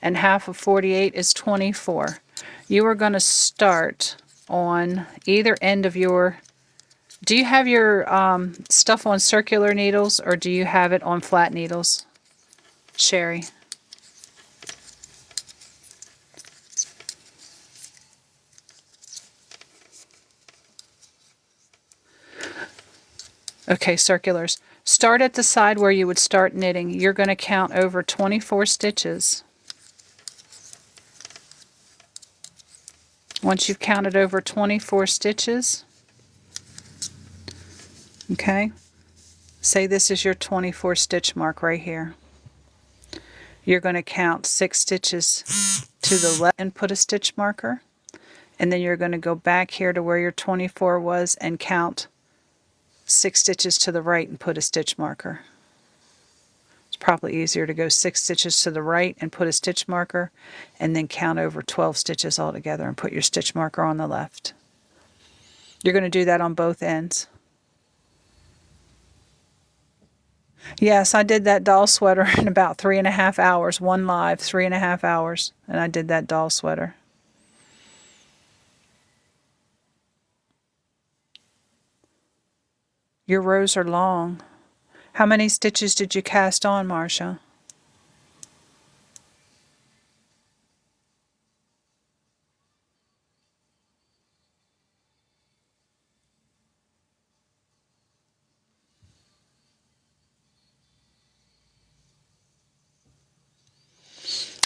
and half of 48 is 24. You are going to start on either end of your... Do you have your stuff on circular needles, or do you have it on flat needles, Sherry? Okay, circulars. Start at the side where you would start knitting. You're going to count over 24 stitches. Once you've counted over 24 stitches, okay, say this is your 24 stitch mark right here. You're going to count 6 stitches to the left and put a stitch marker. And then you're going to go back here to where your 24 was and count 6 stitches to the right and put a stitch marker. It's probably easier to go 6 stitches to the right and put a stitch marker, and then count over 12 stitches all together and put your stitch marker on the left. You're going to do that on both ends. Yes, I did that doll sweater in about 3.5 hours, one live, 3.5 hours, and I did that doll sweater. Your rows are long. How many stitches did you cast on, Marcia?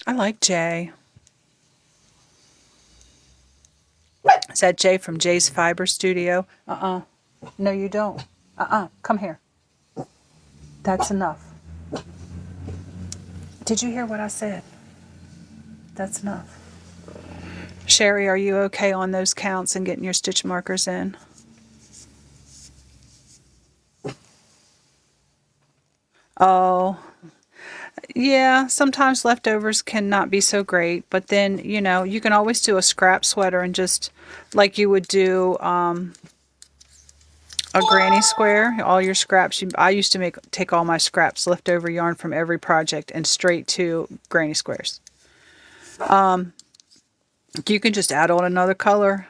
I like Jay. Is that Jay from Jay's Fiber Studio? No, you don't. Come here. That's enough. Did you hear what I said? That's enough. Sherry, are you okay on those counts and getting your stitch markers in? Oh, yeah, sometimes leftovers can not be so great, but then, you know, you can always do a scrap sweater and just, like you would do a granny square, all your scraps. I used to take all my scraps, leftover yarn from every project, and straight to granny squares. You can just add on another color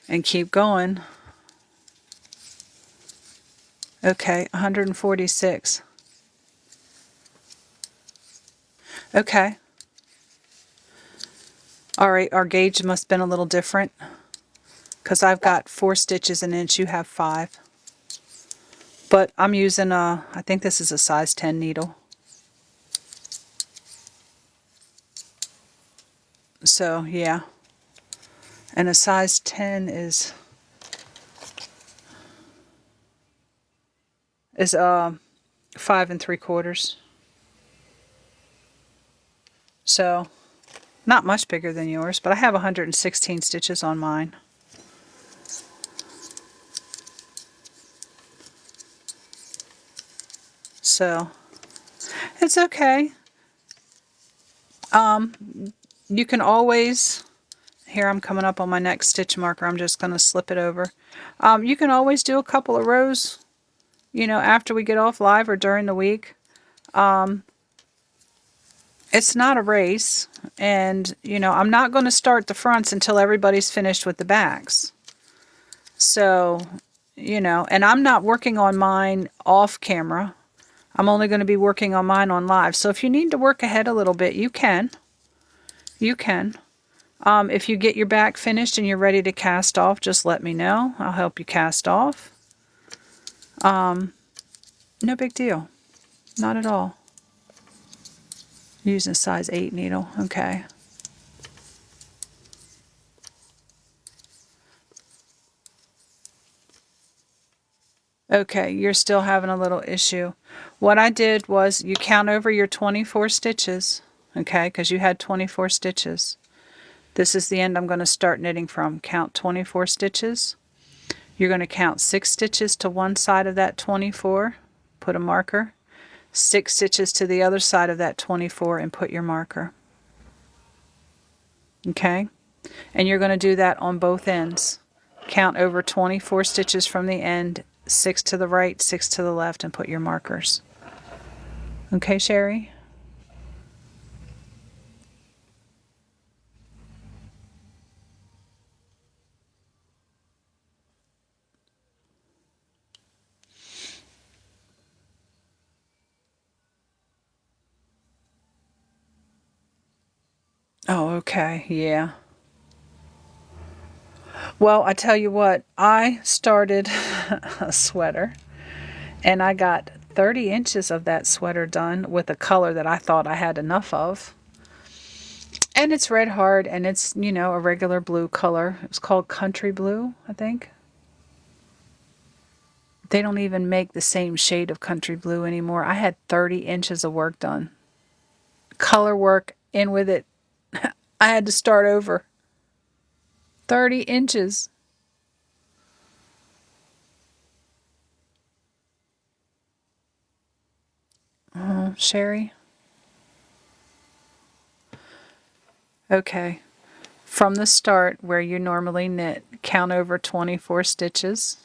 and keep going. Okay, 146. Okay. Alright, our gauge must have been a little different, because I've got 4 stitches an inch, you have 5. But I'm using I think this is a size 10 needle. So, yeah. And a size 10 is 5 3/4. So, not much bigger than yours, but I have 116 stitches on mine. So, it's okay. You can always, here I'm coming up on my next stitch marker, I'm just going to slip it over. You can always do a couple of rows, you know, after we get off live or during the week. It's not a race, and, you know, I'm not going to start the fronts until everybody's finished with the backs. So, you know, and I'm not working on mine off camera. I'm only going to be working on mine on live. So if you need to work ahead a little bit, you can. You can. If you get your back finished and you're ready to cast off, just let me know. I'll help you cast off. No big deal. Not at all. Using a size 8 needle. Okay. Okay, you're still having a little issue. What I did was you count over your 24 stitches, okay, because you had 24 stitches. This is the end I'm going to start knitting from. Count 24 stitches. You're going to count 6 stitches to one side of that 24, put a marker. 6 stitches to the other side of that 24 and put your marker. Okay? And you're going to do that on both ends. Count over 24 stitches from the end, 6 to the right, 6 to the left, and put your markers. Okay, Sherry? Oh, okay, yeah. Well, I tell you what, I started a sweater And I got 30 inches of that sweater done with a color that I thought I had enough of. And it's red hard, and it's, you know, a regular blue color. It's called Country Blue, I think. They don't even make the same shade of Country Blue anymore. I had 30 inches of work done. Color work in with it. I had to start over. 30 inches. Oh, Sherry. Okay. From the start where you normally knit, count over 24 stitches.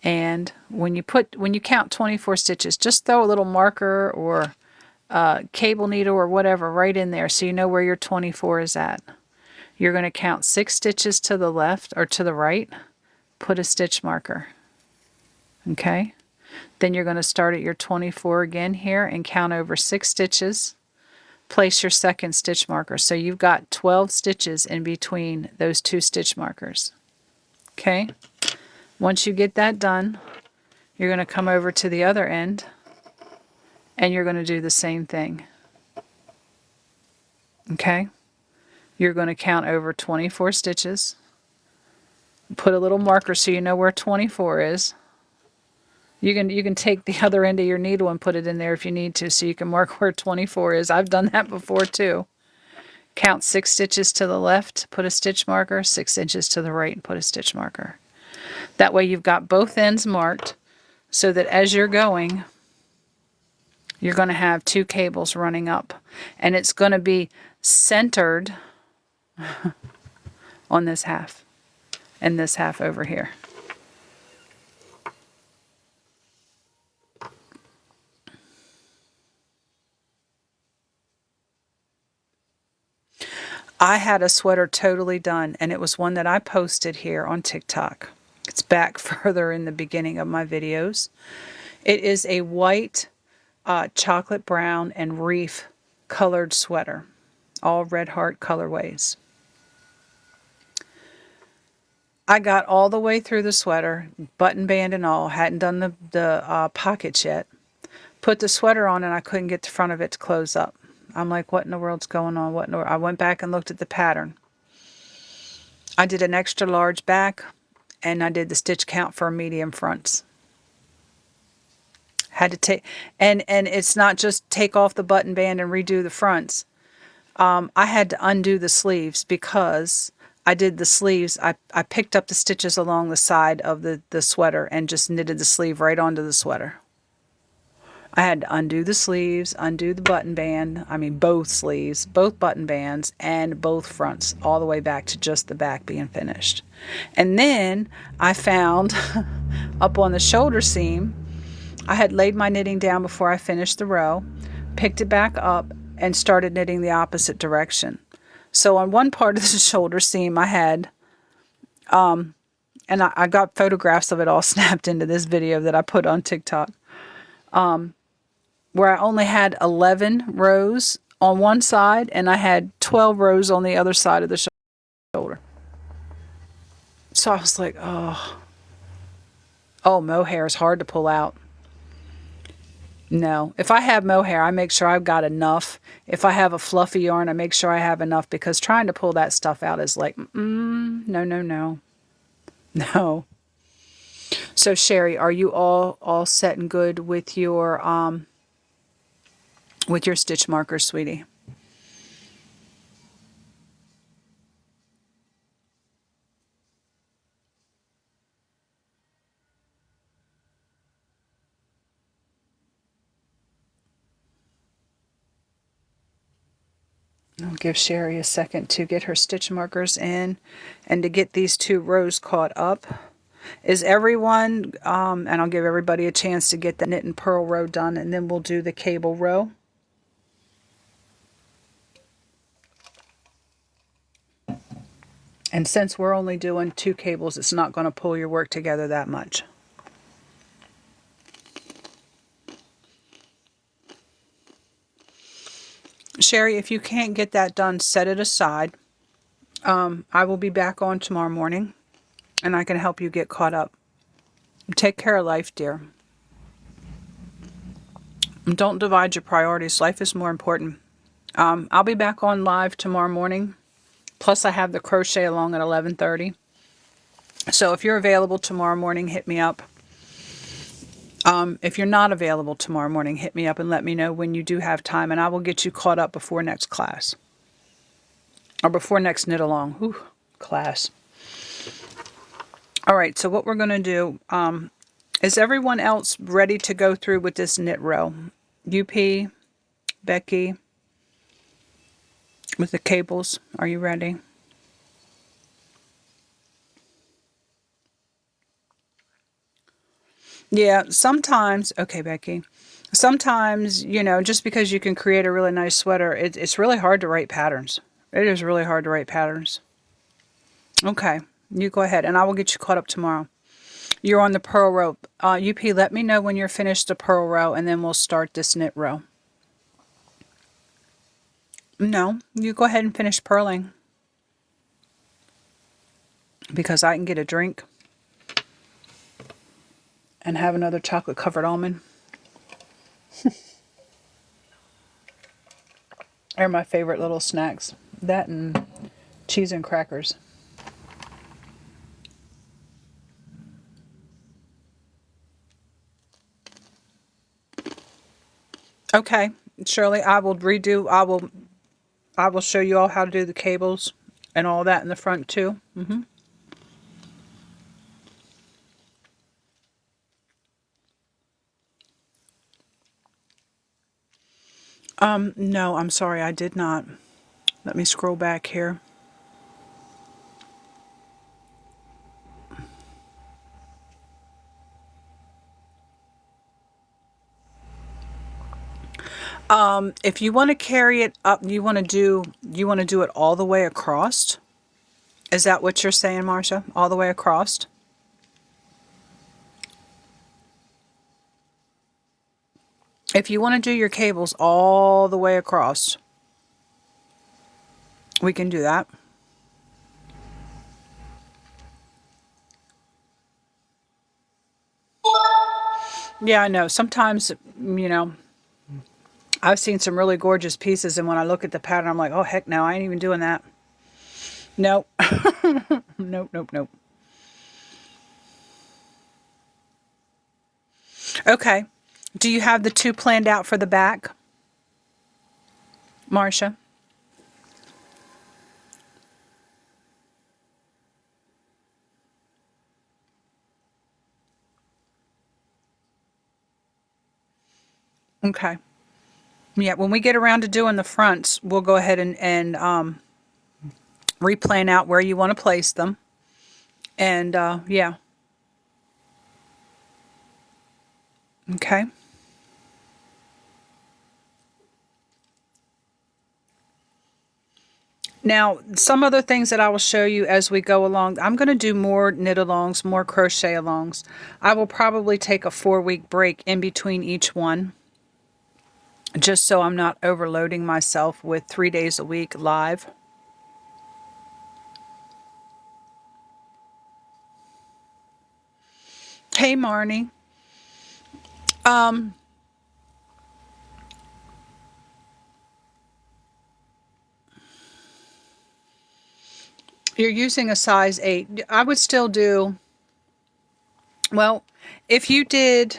And when you count 24 stitches, just throw a little marker or cable needle or whatever right in there so you know where your 24 is at. You're going to count 6 stitches to the left or to the right, put a stitch marker. Okay? Then you're going to start at your 24 again here and count over 6 stitches. Place your second stitch marker. So you've got 12 stitches in between those 2 stitch markers. Okay? Once you get that done, you're going to come over to the other end and you're going to do the same thing. Okay? You're going to count over 24 stitches. Put a little marker so you know where 24 is. You can take the other end of your needle and put it in there if you need to so you can mark where 24 is. I've done that before too. Count 6 stitches to the left, put a stitch marker, 6 inches to the right and put a stitch marker. That way you've got both ends marked so that as you're going, you're going to have 2 cables running up. And it's going to be centered on this half and this half over here. I had a sweater totally done, and it was one that I posted here on TikTok. It's back further in the beginning of my videos. It is a white, chocolate brown, and reef colored sweater. All Red Heart colorways. I got all the way through the sweater, button band and all. Hadn't done the pockets yet. Put the sweater on, and I couldn't get the front of it to close up. I'm like, what in the world's going on? I went back and looked at the pattern. I did an extra large back, and I did the stitch count for medium fronts. Had to take, and it's not just take off the button band and redo the fronts. I had to undo the sleeves because I did the sleeves. I picked up the stitches along the side of the sweater and just knitted the sleeve right onto the sweater. I had to undo the sleeves, undo the button band, I mean both sleeves, both button bands, and both fronts, all the way back to just the back being finished. And then I found up on the shoulder seam, I had laid my knitting down before I finished the row, picked it back up, and started knitting the opposite direction. So on one part of the shoulder seam I had, and I got photographs of it all snapped into this video that I put on TikTok, where I only had 11 rows on one side and I had 12 rows on the other side of the shoulder. So I was like, oh, mohair is hard to pull out. No, if I have mohair, I make sure I've got enough. If I have a fluffy yarn, I make sure I have enough, because trying to pull that stuff out is like, no. So Sherry, are you all set and good with your stitch markers, sweetie? I'll give Sherry a second to get her stitch markers in and to get these 2 rows caught up. Is everyone, and I'll give everybody a chance to get the knit and purl row done, and then we'll do the cable row. And since we're only doing 2 cables, it's not going to pull your work together that much. Sherry, if you can't get that done, set it aside. I will be back on tomorrow morning, and I can help you get caught up Take care of life, dear. Don't divide your priorities. Life is more important. I'll be back on live tomorrow morning. Plus, I have the crochet along at 11:30. So if you're available tomorrow morning, hit me up. If you're not available tomorrow morning, hit me up and let me know when you do have time, and I will get you caught up before next class. Or before next knit along. Ooh, class. All right, so what we're going to do, is everyone else ready to go through with this knit row? UP, Becky, with the cables, are you ready? Yeah, sometimes, okay, Becky, sometimes, you know, just because you can create a really nice sweater, it's really hard to write patterns. It is really hard to write patterns. Okay, you go ahead, and I will get you caught up tomorrow. You're on the purl row. UP, let me know when you're finished the purl row, and then we'll start this knit row. No, you go ahead and finish purling. Because I can get a drink and have another chocolate covered almond. They're my favorite little snacks. That and cheese and crackers. Okay, Shirley, I will show you all how to do the cables and all that in the front too. No, I'm sorry, I did not. Let me scroll back here. If you want to carry it up, you want to do it all the way across. Is that what you're saying, Marcia? All the way across? If you want to do your cables all the way across, we can do that. Yeah, I know. Sometimes, you know, I've seen some really gorgeous pieces, and when I look at the pattern, I'm like, oh, heck no, I ain't even doing that. Nope. Nope, nope, nope. Okay. Do you have the two planned out for the back, Marcia? Okay. Yeah, when we get around to doing the fronts, we'll go ahead and replan out where you want to place them. And, yeah. Okay. Now, some other things that I will show you as we go along. I'm going to do more knit alongs, more crochet alongs. I will probably take a 4-week break in between each one, just so I'm not overloading myself with 3 days a week live. Hey, Marnie. You're using a size 8. I would still do, well, if you did,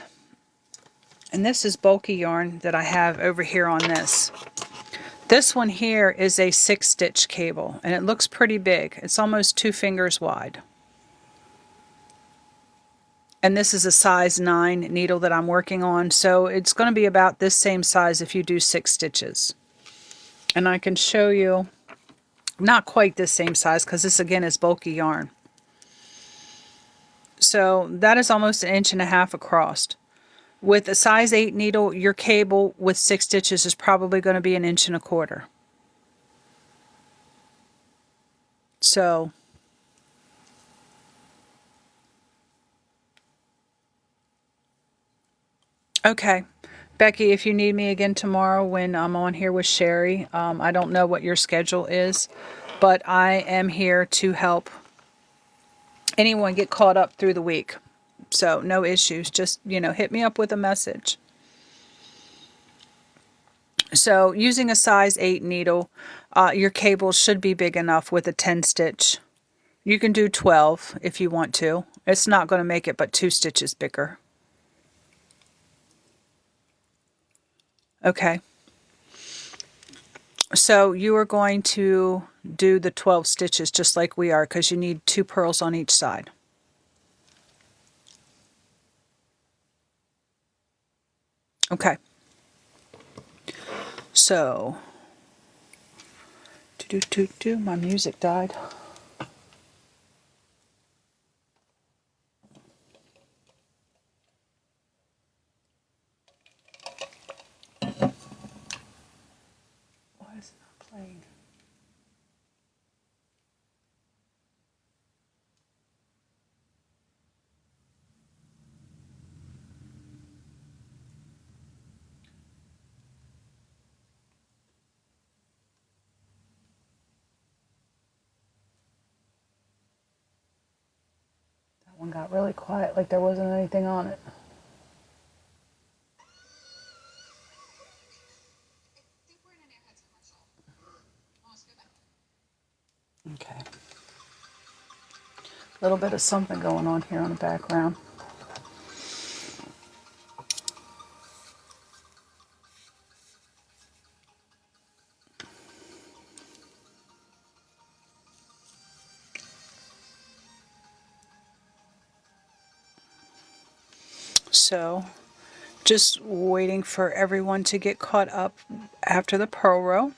and this is bulky yarn that I have over here on this. This one here is a 6-stitch cable, and it looks pretty big. It's almost 2 fingers wide. And this is a size 9 needle that I'm working on, so it's going to be about this same size if you do 6 stitches. And I can show you, not quite this same size, because this again is bulky yarn. So that is almost 1.5 inches across. With a size 8 needle, your cable with 6 stitches is probably going to be 1.25 inches. So, okay. Becky, if you need me again tomorrow when I'm on here with Sherry, I don't know what your schedule is, but I am here to help anyone get caught up through the week. So no issues. Just, hit me up with a message. So using a size 8 needle, your cable should be big enough with a 10 stitch. You can do 12 if you want to. It's not going to make it but 2 stitches bigger. Okay. So you are going to do the 12 stitches just like we are, because you need 2 pearls on each side. Okay. So, my music died. Why is it not playing? That one got really quiet, like there wasn't anything on it. Okay. A little bit of something going on here on the background. So, just waiting for everyone to get caught up after the purl row.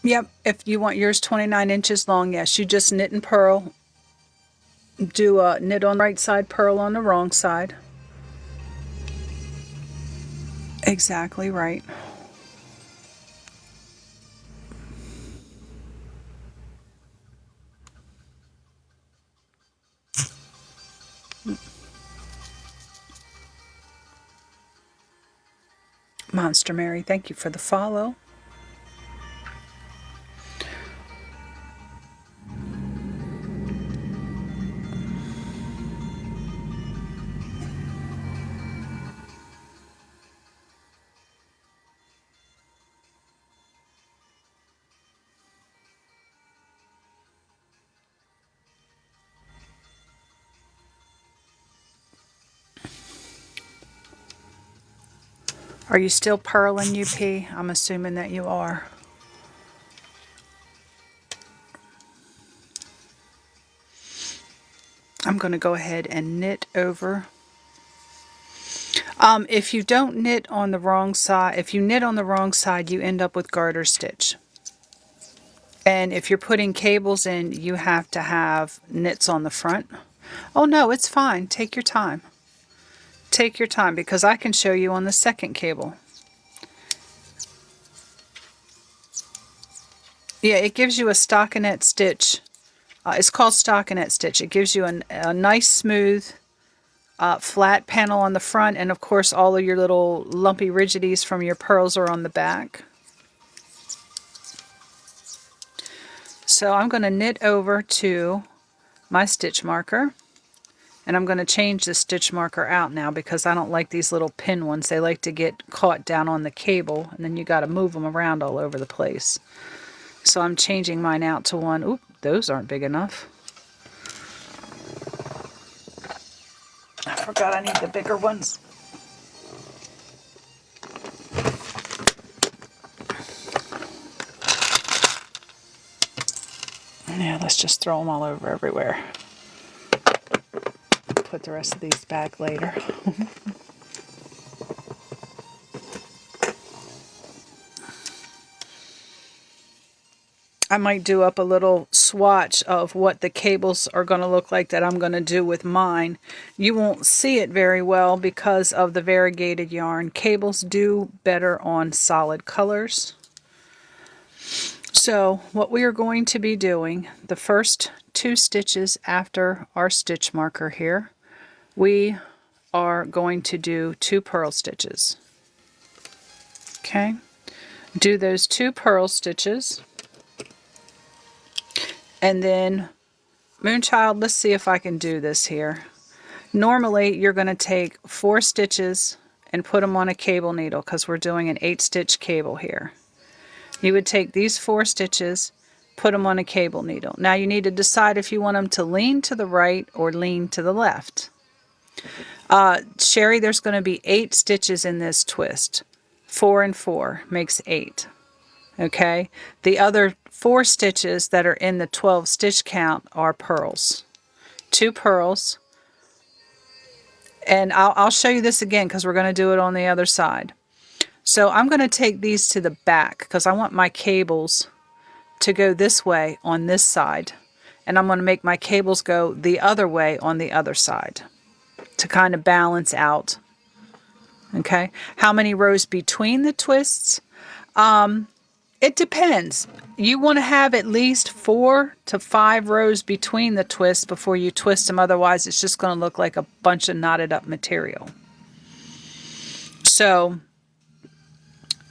Yep, if you want yours 29 inches long, yes, you just knit and purl. Do a knit on the right side, purl on the wrong side. Exactly right. Monster Mary, thank you for the follow. Are you still purling, UP? I'm assuming that you are. I'm going to go ahead and knit over. If you don't knit on the wrong side, if you knit on the wrong side, you end up with garter stitch. And if you're putting cables in, you have to have knits on the front. Oh no, it's fine. Take your time. Take your time, because I can show you on the second cable. Yeah, it gives you a stockinette stitch. It's called stockinette stitch. It gives you a nice smooth flat panel on the front, and of course all of your little lumpy rigidities from your pearls are on the back. So I'm going to knit over to my stitch marker, and I'm going to change the stitch marker out now because I don't like these little pin ones. They like to get caught down on the cable, and then you got to move them around all over the place. So I'm changing mine out to one. Oop, those aren't big enough. I forgot I need the bigger ones. Yeah, let's just throw them all over everywhere. Put the rest of these back later. I might do up a little swatch of what the cables are going to look like that I'm going to do with mine. You won't see it very well because of the variegated yarn. Cables do better on solid colors. So what we are going to be doing, the first 2 stitches after our stitch marker here, we are going to do 2 purl stitches. Okay, do those 2 purl stitches, and then Moonchild, let's see if I can do this here. Normally you're going to take 4 stitches and put them on a cable needle because we're doing an 8-stitch cable here. You would take these 4 stitches, put them on a cable needle. Now you need to decide if you want them to lean to the right or lean to the left. Sherry, there's going to be 8 stitches in this twist. 4 and 4 makes 8. Okay, the other 4 stitches that are in the 12 stitch count are purls. 2 purls, and I'll show you this again because we're going to do it on the other side. So I'm going to take these to the back because I want my cables to go this way on this side, and I'm going to make my cables go the other way on the other side to kind of balance out. Okay, how many rows between the twists? It depends. You want to have at least 4 to 5 rows between the twists before you twist them, otherwise it's just going to look like a bunch of knotted up material. So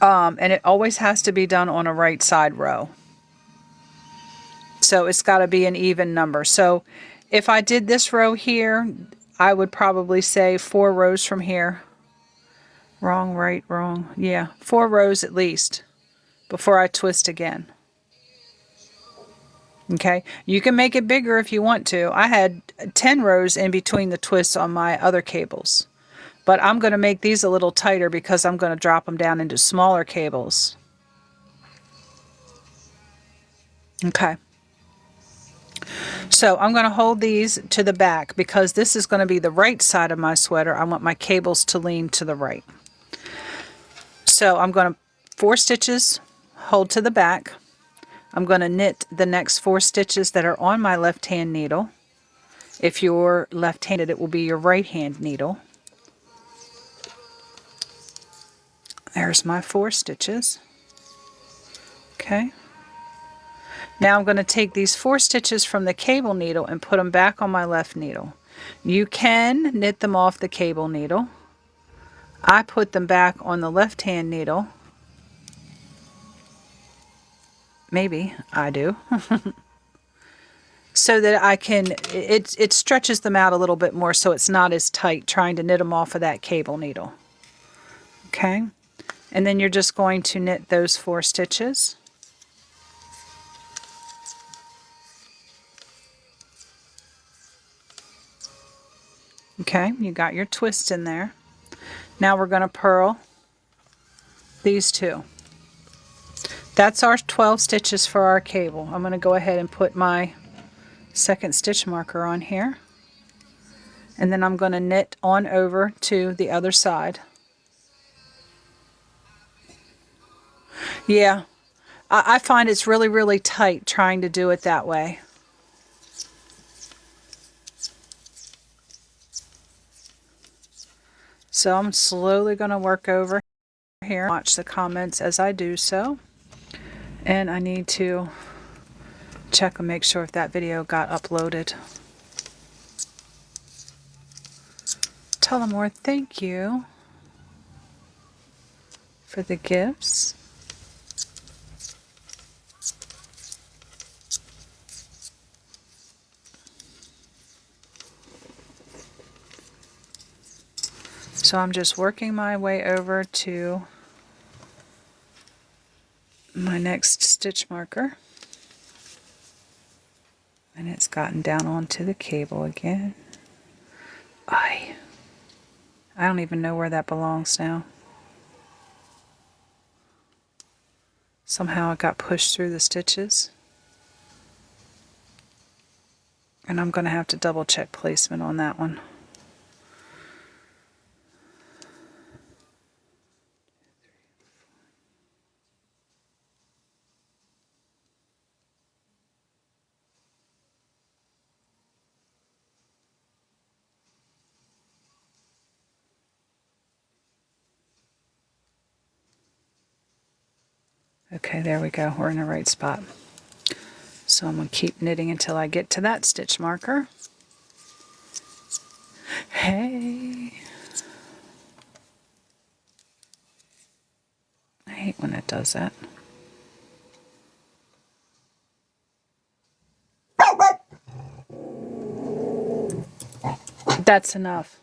and it always has to be done on a right side row. So it's got to be an even number. So if I did this row here, I would probably say 4 rows from here. Wrong, right, wrong. Yeah, 4 rows at least before I twist again. Okay, you can make it bigger if you want to. I had 10 rows in between the twists on my other cables. But I'm going to make these a little tighter because I'm going to drop them down into smaller cables. Okay. So I'm going to hold these to the back because this is going to be the right side of my sweater. I want my cables to lean to the right. So I'm going to 4 stitches, hold to the back. I'm going to knit the next 4 stitches that are on my left hand needle. If you're left-handed, it will be your right hand needle. There's my 4 stitches. Okay. Now I'm going to take these 4 stitches from the cable needle and put them back on my left needle. You can knit them off the cable needle. I put them back on the left hand needle. Maybe I do. So that I can, it stretches them out a little bit more so it's not as tight trying to knit them off of that cable needle. Okay. And then you're just going to knit those 4 stitches. Okay, you got your twist in there. Now we're going to purl these 2. That's our 12 stitches for our cable. I'm going to go ahead and put my second stitch marker on here. And then I'm going to knit on over to the other side. Yeah, I find it's really, really tight trying to do it that way. So I'm slowly going to work over here. Watch the comments as I do so. And I need to check and make sure if that video got uploaded. Tullamore, thank you for the gifts. So I'm just working my way over to my next stitch marker. And it's gotten down onto the cable again. I don't even know where that belongs now. Somehow it got pushed through the stitches. And I'm going to have to double check placement on that one. Okay, there we go. We're in the right spot. So I'm going to keep knitting until I get to that stitch marker. Hey. I hate when it does that. That's enough.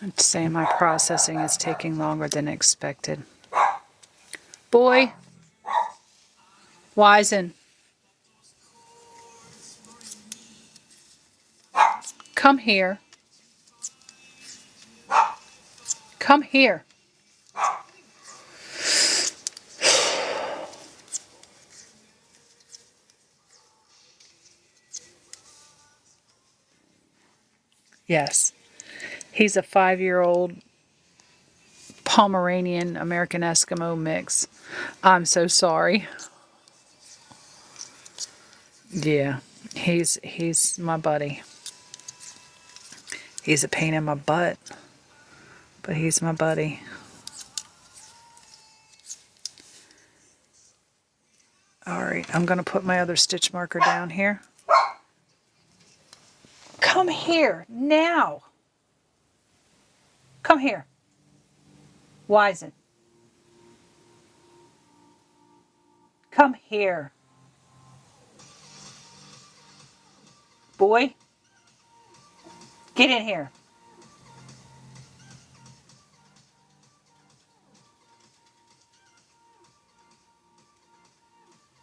I'd say my processing is taking longer than expected. Boy, Wisen, come here. Come here. Yes, he's a 5-year-old Pomeranian American Eskimo mix. I'm so sorry. Yeah, he's my buddy. He's a pain in my butt, but he's my buddy. Alright, I'm going to put my other stitch marker down here. Come here, now! Come here. Wisen. Come here. Boy, get in here.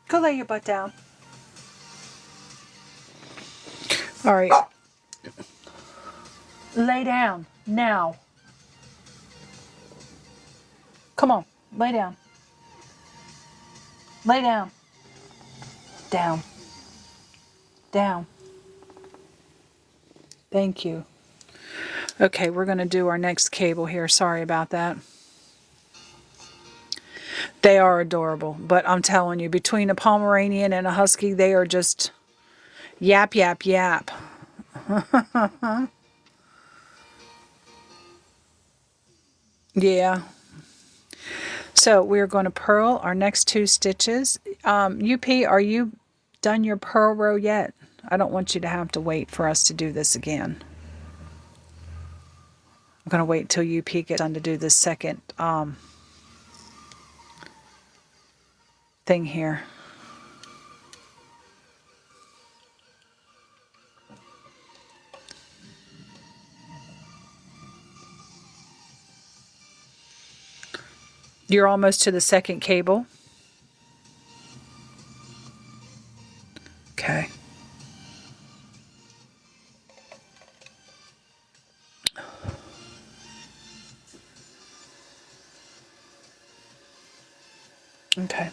Go lay your butt down. Alright. Lay down, now. Come on, lay down. Lay down. Down. Down. Thank you. Okay, we're going to do our next cable here. Sorry about that. They are adorable, but I'm telling you, between a Pomeranian and a Husky, they are just yap, yap, yap. Yeah. So we're going to purl our next 2 stitches. UP, are you done your purl row yet? I don't want you to have to wait for us to do this again. I'm going to wait till UP gets done to do the second thing here. You're almost to the second cable. Okay. Okay.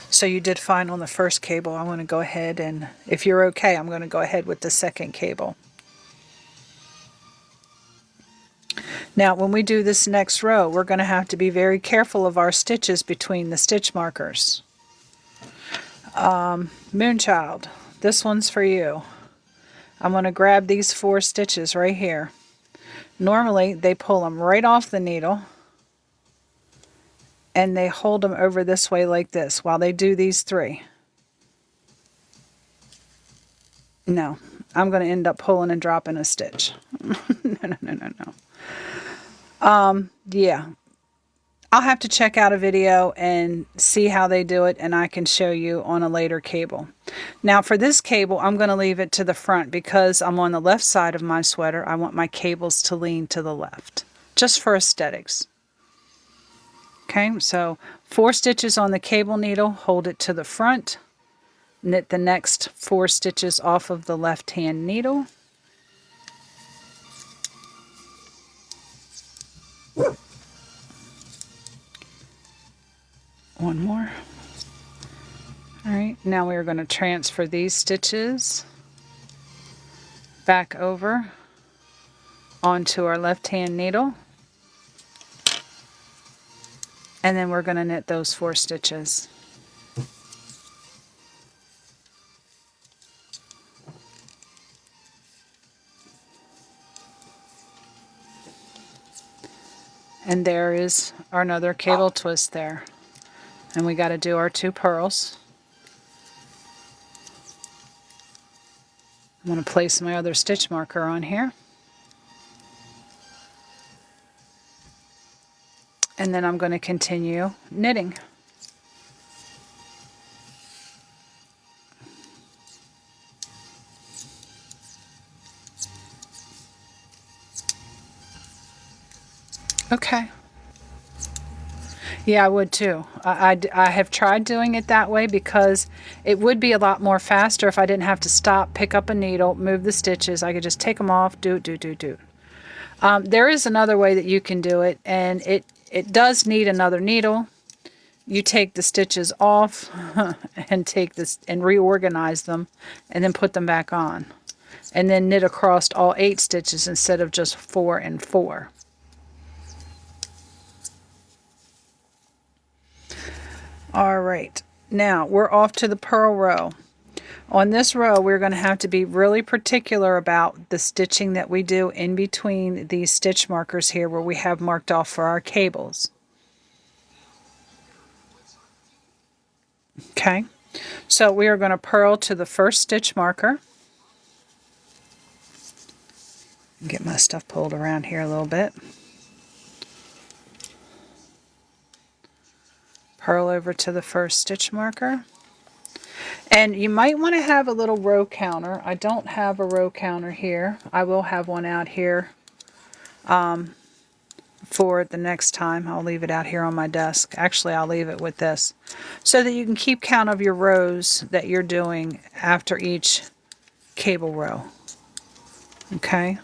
So you did fine on the first cable. I want to go ahead and, if you're okay, I'm going to go ahead with the second cable. Now, when we do this next row, we're going to have to be very careful of our stitches between the stitch markers. Moonchild, this one's for you. I'm going to grab these 4 stitches right here. Normally, they pull them right off the needle, and they hold them over this way like this while they do these 3. No, I'm going to end up pulling and dropping a stitch. No. Yeah. I'll have to check out a video and see how they do it, and I can show you on a later cable. Now for this cable, I'm going to leave it to the front because I'm on the left side of my sweater. I want my cables to lean to the left, just for aesthetics. Okay, so 4 stitches on the cable needle, hold it to the front, knit the next 4 stitches off of the left-hand needle. One more. Alright, now we are going to transfer these stitches back over onto our left-hand needle. And then we're going to knit those 4 stitches. And there is our another cable twist there. And we got to do our 2 purls. I'm going to place my other stitch marker on here. And then I'm going to continue knitting. Okay. Yeah, I would too. I have tried doing it that way because it would be a lot more faster if I didn't have to stop, pick up a needle, move the stitches. I could just take them off, do. There is another way that you can do it, and it does need another needle. You take the stitches off and take this and reorganize them and then put them back on. And then knit across all 8 stitches instead of just 4 and 4. All right, now we're off to the purl row. On this row, we're going to have to be really particular about the stitching that we do in between these stitch markers here where we have marked off for our cables. Okay, so we are going to purl to the first stitch marker. Get my stuff pulled around here a little bit. Purl over to the first stitch marker. And you might want to have a little row counter. I don't have a row counter here. I will have one out here for the next time. I'll leave it out here on my desk. Actually, I'll leave it with this so that you can keep count of your rows that you're doing after each cable row. Okay?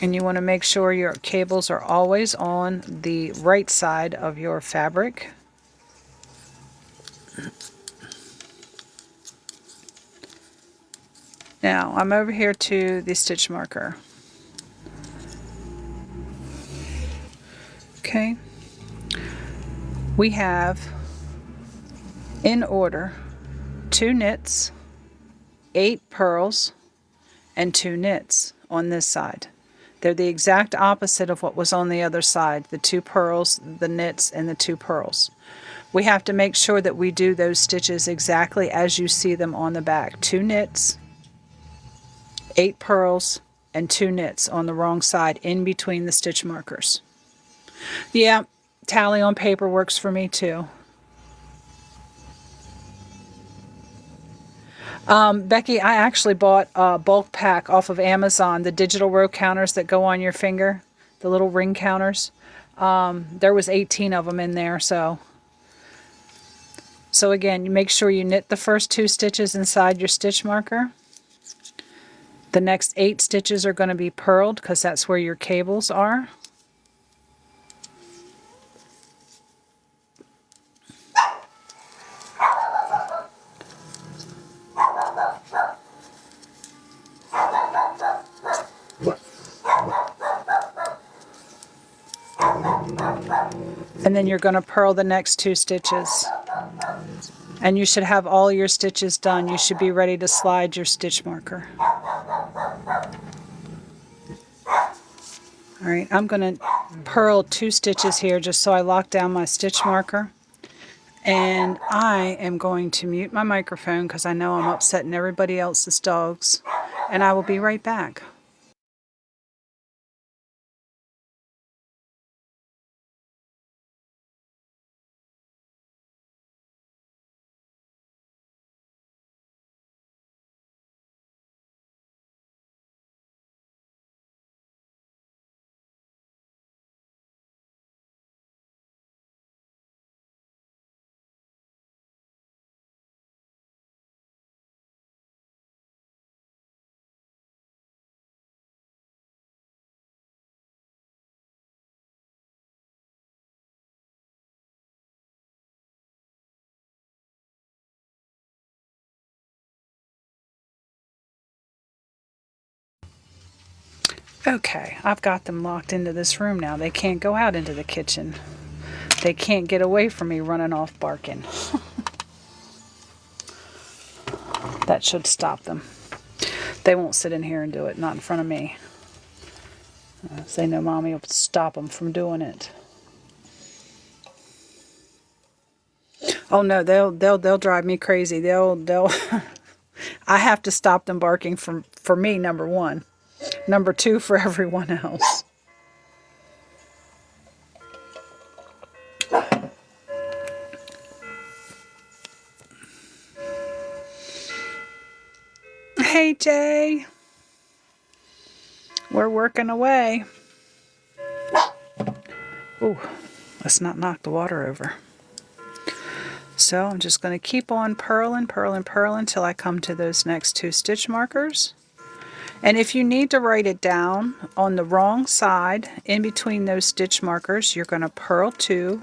And you want to make sure your cables are always on the right side of your fabric. Now, I'm over here to the stitch marker. Okay. We have, in order, 2 knits, 8 purls, and 2 knits on this side. They're the exact opposite of what was on the other side, the 2 purls, the knits, and the 2 purls. We have to make sure that we do those stitches exactly as you see them on the back. 2 knits, 8 purls, and 2 knits on the wrong side in between the stitch markers. Yeah, tally on paper works for me too. Becky, I actually bought a bulk pack off of Amazon, the digital row counters that go on your finger, the little ring counters. There was 18 of them in there, so again, you make sure you knit the first 2 stitches inside your stitch marker. The next 8 stitches are going to be purled because that's where your cables are. And then you're going to purl the next 2 stitches. And you should have all your stitches done. You should be ready to slide your stitch marker. Alright, I'm going to purl 2 stitches here just so I lock down my stitch marker. And I am going to mute my microphone because I know I'm upsetting everybody else's dogs. And I will be right back. Okay, I've got them locked into this room now. They can't go out into the kitchen. They can't get away from me running off barking. That should stop them. They won't sit in here and do it, not in front of me. They know Mommy will stop them from doing it. Oh no, they'll drive me crazy. They'll I have to stop them barking for me, number one. Number two, for everyone else. Hey Jay. We're working away. Ooh, let's not knock the water over. So I'm just going to keep on purling, purling, purling until I come to those next 2 stitch markers. And if you need to write it down on the wrong side, in between those stitch markers, you're going to purl 2,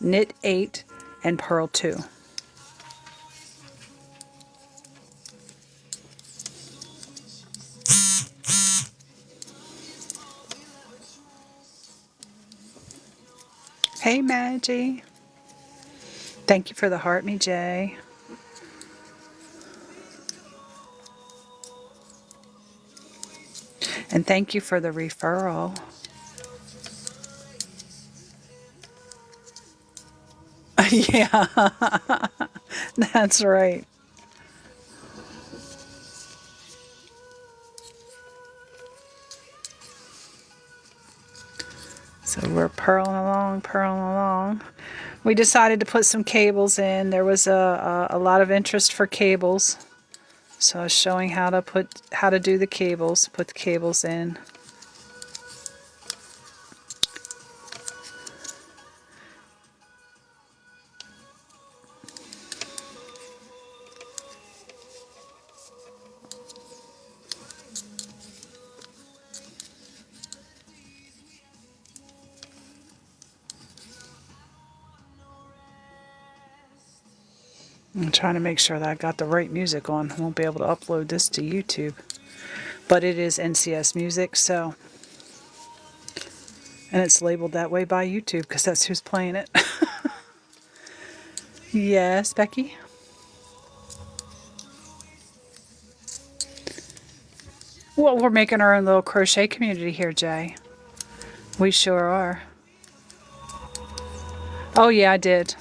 knit 8, and purl 2. Hey Maggie. Thank you for the heart, me Jay. And thank you for the referral. Yeah, that's right. So we're purling along, purling along. We decided to put some cables in. There was a lot of interest for cables. So I was showing how to do the cables, put the cables in. I'm trying to make sure that I got the right music on. I won't be able to upload this to YouTube. But it is NCS music, so. And it's labeled that way by YouTube because that's who's playing it. Yes, Becky? Well, we're making our own little crochet community here, Jay. We sure are. Oh, yeah, I did.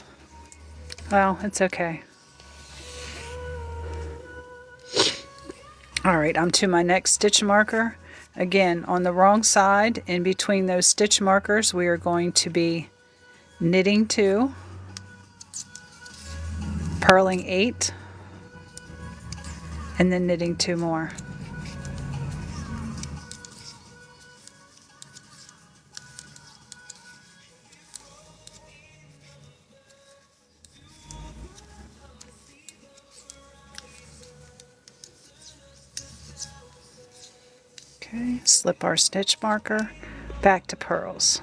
Well, it's okay. All right, I'm to my next stitch marker. Again, on the wrong side, in between those stitch markers, we are going to be knitting 2, purling 8, and then knitting 2 more. Okay, slip our stitch marker, back to purls.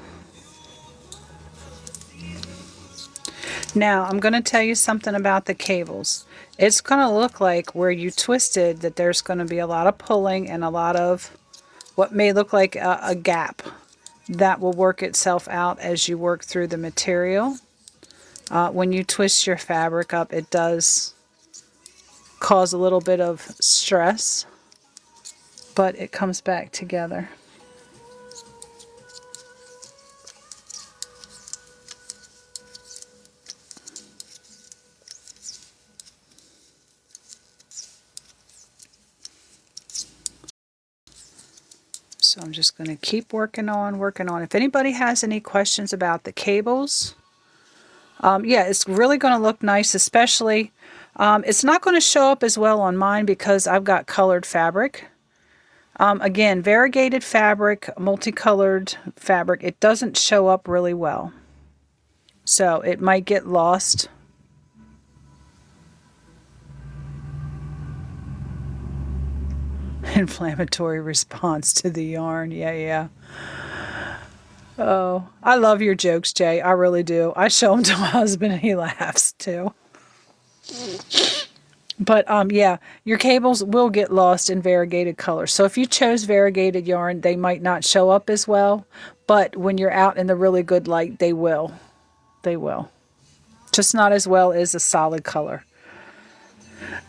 Now, I'm going to tell you something about the cables. It's going to look like where you twisted that there's going to be a lot of pulling and a lot of what may look like a gap. That will work itself out as you work through the material. When you twist your fabric up, it does cause a little bit of stress, but it comes back together. So I'm just going to keep working on. If anybody has any questions about the cables, yeah, it's really going to look nice, especially, it's not going to show up as well on mine because I've got colored fabric. Again, variegated fabric, multicolored fabric, it doesn't show up really well. So it might get lost. Inflammatory response to the yarn. Yeah. Oh, I love your jokes, Jay. I really do. I show them to my husband and he laughs too. But yeah, your cables will get lost in variegated colors. So if you chose variegated yarn, they might not show up as well. But when you're out in the really good light, they will. They will. Just not as well as a solid color.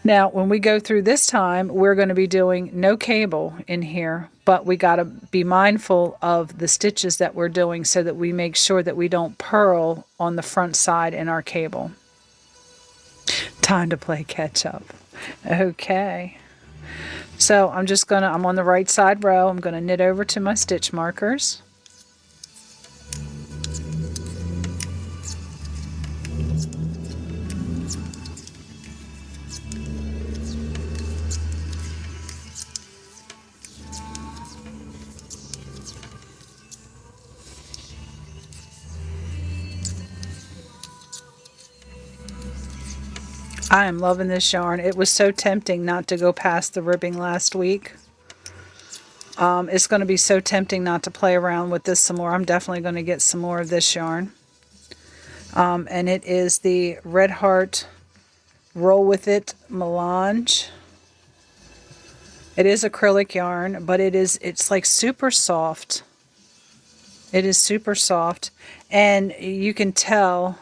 Now, when we go through this time, we're going to be doing no cable in here, but we got to be mindful of the stitches that we're doing so that we make sure that we don't purl on the front side in our cable. Time to play catch up. Okay. So I'm on the right side row. I'm going to knit over to my stitch markers. I am loving this yarn. It was so tempting not to go past the ribbing last week. It's going to be so tempting not to play around with this some more. I'm definitely going to get some more of this yarn. And it is the Red Heart Roll With It Melange. It is acrylic yarn, but it's like super soft. It is super soft. And you can tell,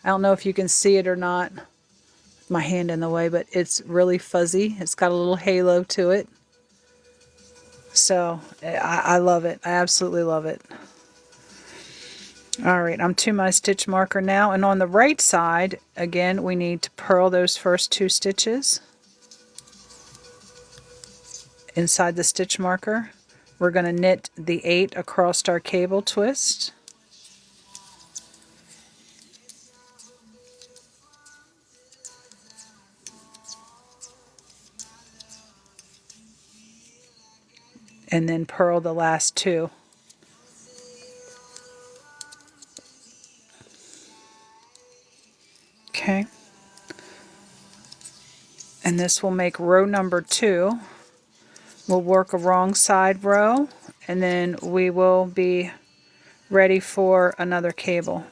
I don't know if you can see it or not, my hand in the way, but it's really fuzzy. It's got a little halo to it. So I love it. I absolutely love it. All right, I'm to my stitch marker now, and on the right side, again, we need to purl those first 2 stitches inside the stitch marker. We're going to knit the 8 across our cable twist. And then purl the last 2. Okay. And this will make row number 2. We'll work a wrong side row, and then we will be ready for another cable.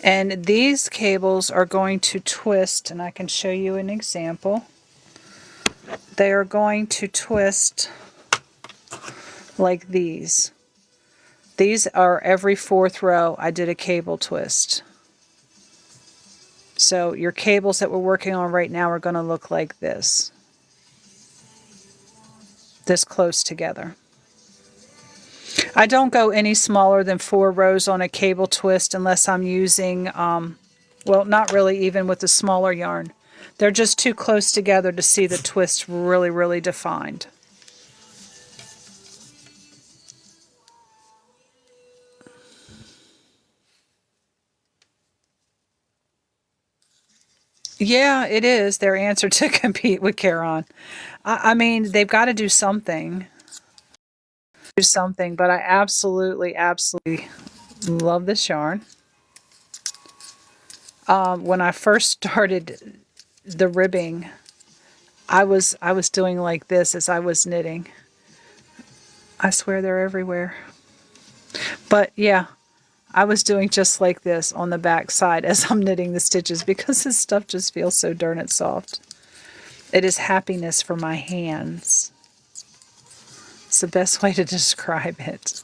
And these cables are going to twist, and I can show you an example. They are going to twist like these. These are every 4th row I did a cable twist. So your cables that we're working on right now are going to look like this. This close together. I don't go any smaller than 4 rows on a cable twist unless I'm using, well, not really even with the smaller yarn. They're just too close together to see the twist really, really defined. Yeah, it is their answer to compete with Caron. I mean, they've got to do something. But I absolutely, absolutely love this yarn. When I first started the ribbing, I was doing like this as I was knitting. I swear they're everywhere. But yeah, I was doing just like this on the back side as I'm knitting the stitches because this stuff just feels so darn it soft. It is happiness for my hands. It's the best way to describe it.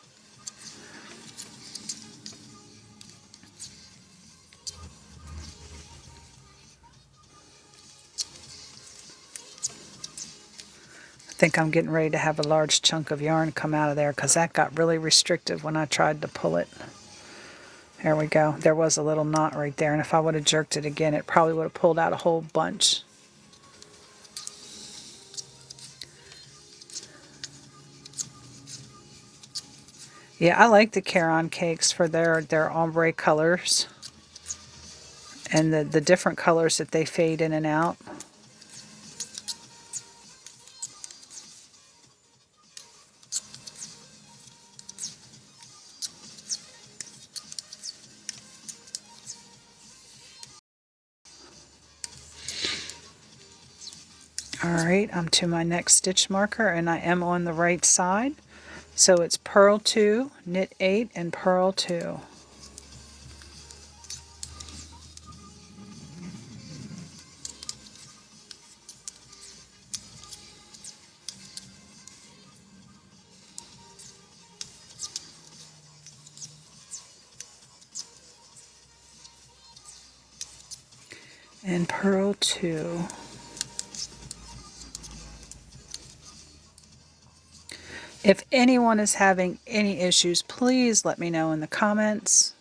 I think I'm getting ready to have a large chunk of yarn come out of there because that got really restrictive when I tried to pull it. There we go. There was a little knot right there, and if I would have jerked it again, it probably would have pulled out a whole bunch. Yeah, I like the Caron cakes for their ombre colors and the different colors that they fade in and out. Alright, I'm to my next stitch marker, and I am on the right side. So it's purl 2, knit 8, and purl 2. and purl 2. If anyone is having any issues, please let me know in the comments.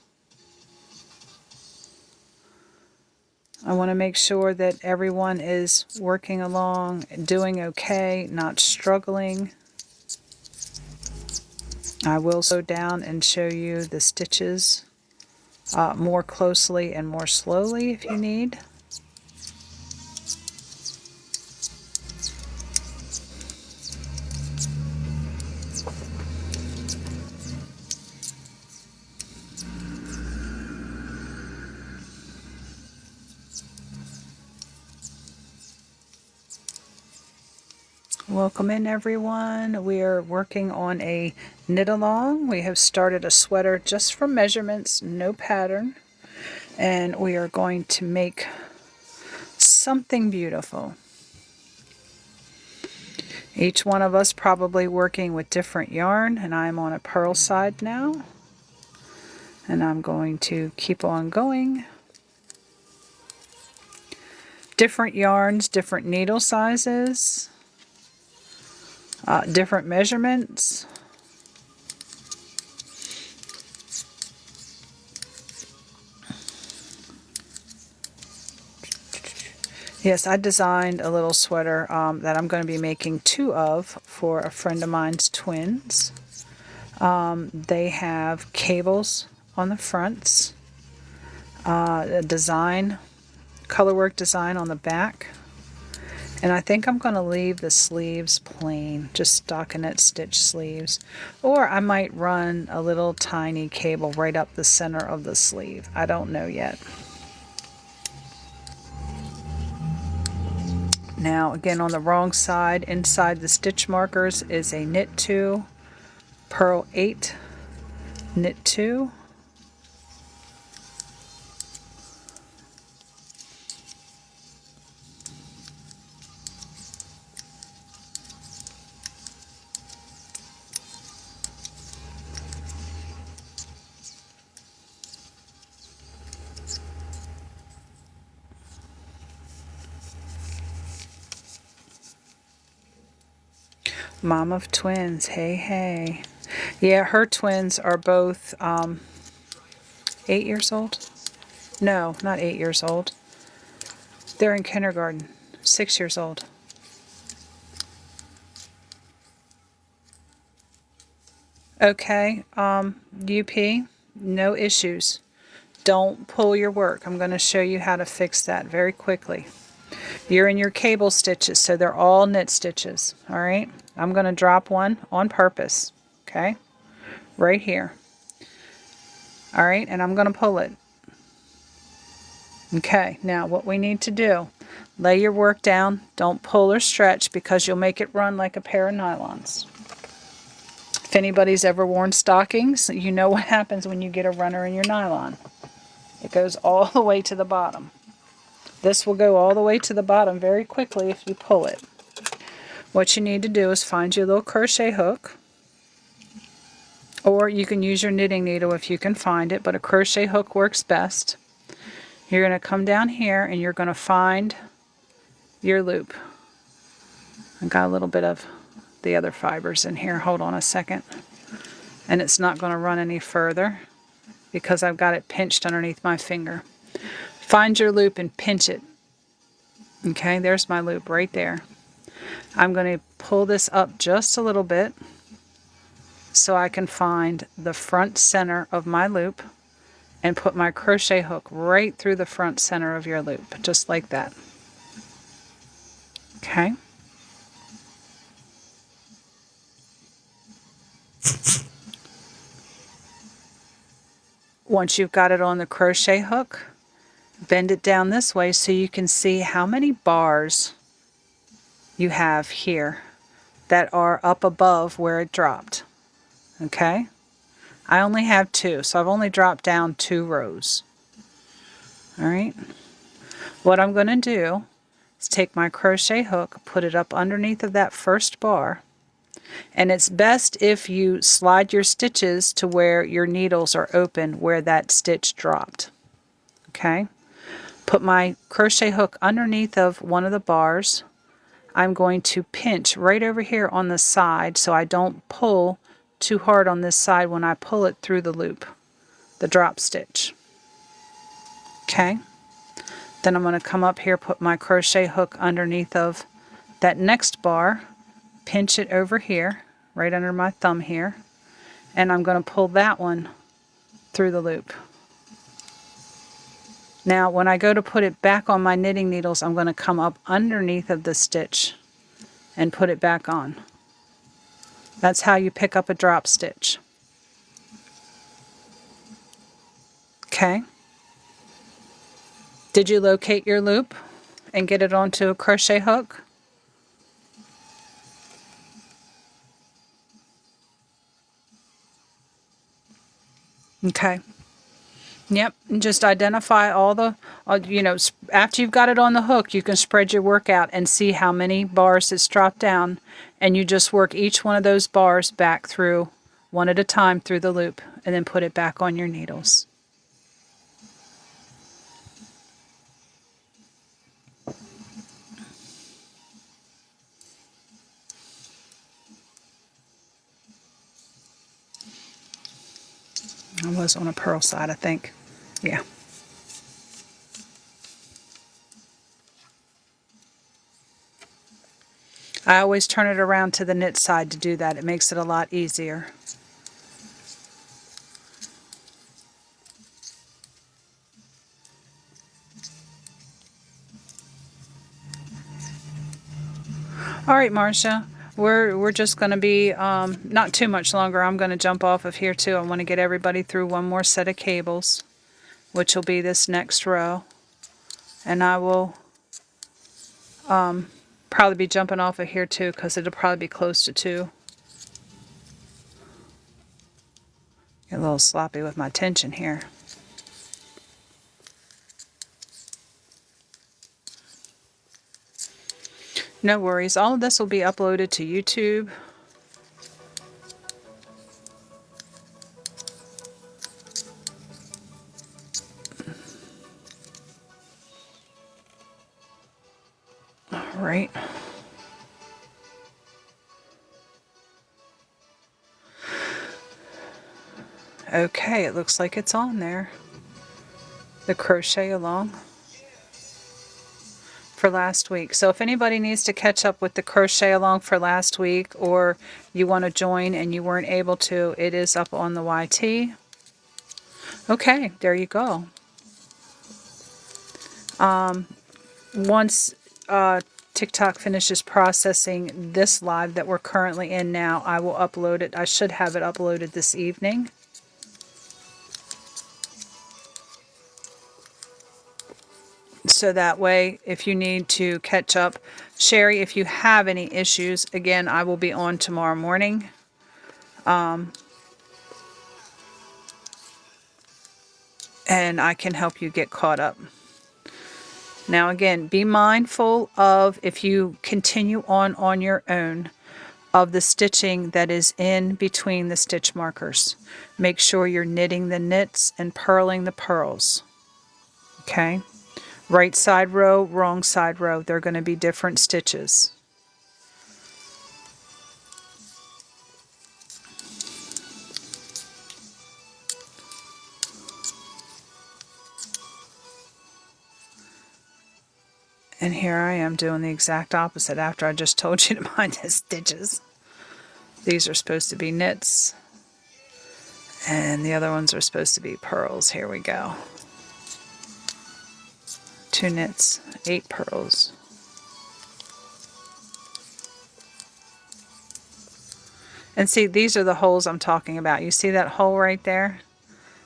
I want to make sure that everyone is working along, doing okay, not struggling. I will slow down and show you the stitches more closely and more slowly if you need. Welcome in, everyone. We are working on a knit along. We have started a sweater just for measurements, no pattern, and we are going to make something beautiful. Each one of us probably working with different yarn, and I'm on a purl side now, and I'm going to keep on going. Different yarns, different needle sizes, different measurements. Yes, I designed a little sweater that I'm going to be making 2 of for a friend of mine's twins. They have cables on the fronts, a design, colorwork design on the back. And I think I'm going to leave the sleeves plain, just stockinette stitch sleeves. Or I might run a little tiny cable right up the center of the sleeve. I don't know yet. Now again, on the wrong side, inside the stitch markers is a knit 2, purl 8, knit 2. Mom of twins, hey, hey. Yeah, her twins are both 8 years old. No, not 8 years old. They're in kindergarten, 6 years old. Okay, UP, no issues. Don't pull your work. I'm going to show you how to fix that very quickly. You're in your cable stitches, so they're all knit stitches, all right? I'm going to drop one on purpose, okay? Right here. All right, and I'm going to pull it. Okay, now what we need to do, lay your work down. Don't pull or stretch because you'll make it run like a pair of nylons. If anybody's ever worn stockings, you know what happens when you get a runner in your nylon. It goes all the way to the bottom. This will go all the way to the bottom very quickly if you pull it. What you need to do is find your little crochet hook, or you can use your knitting needle if you can find it, but a crochet hook works best. You're going to come down here and you're going to find your loop. I've got a little bit of the other fibers in here. Hold on a second. And it's not going to run any further because I've got it pinched underneath my finger. Find your loop and pinch it. Okay, there's my loop right there. I'm going to pull this up just a little bit so I can find the front center of my loop and put my crochet hook right through the front center of your loop, just like that. Okay. Once you've got it on the crochet hook, bend it down this way so you can see how many bars you have here that are up above where it dropped. Okay? I only have 2, so I've only dropped down 2 rows. Alright? What I'm going to do is take my crochet hook, put it up underneath of that first bar, and it's best if you slide your stitches to where your needles are open where that stitch dropped. Okay? Put my crochet hook underneath of one of the bars. I'm going to pinch right over here on the side so I don't pull too hard on this side when I pull it through the loop, the drop stitch. Okay. Then I'm going to come up here, put my crochet hook underneath of that next bar, pinch it over here, right under my thumb here, and I'm going to pull that one through the loop. Now when I go to put it back on my knitting needles, I'm going to come up underneath of the stitch and put it back on. That's how you pick up a drop stitch. Okay. Did you locate your loop and get it onto a crochet hook? Okay. Yep, and just identify all the, after you've got it on the hook, you can spread your work out and see how many bars it's dropped down, and you just work each one of those bars back through, one at a time through the loop, and then put it back on your needles. I was on a purl side, I think. Yeah. I always turn it around to the knit side to do that. It makes it a lot easier. All right, Marcia. We're just going to be not too much longer. I'm going to jump off of here too. I want to get everybody through one more set of cables, which will be this next row. And I will probably be jumping off of here too because it'll probably be close to 2. Get a little sloppy with my tension here. No worries. All of this will be uploaded to YouTube. All right. Okay, it looks like it's on there. The crochet along for last week. So if anybody needs to catch up with the crochet along for last week, or you want to join and you weren't able to, it is up on the YT. Okay, there you go. Once TikTok finishes processing this live that we're currently in now, I will upload it. I should have it uploaded this evening. So that way, if you need to catch up, Sherry, if you have any issues, again, I will be on tomorrow morning. And I can help you get caught up. Now again, be mindful of, if you continue on your own, of the stitching that is in between the stitch markers. Make sure you're knitting the knits and purling the purls. Okay? Right side row, wrong side row. They're going to be different stitches. And here I am doing the exact opposite after I just told you to mind the stitches. These are supposed to be knits, and the other ones are supposed to be purls. Here we go. 2 knits, 8 purls. And see, these are the holes I'm talking about. You see that hole right there?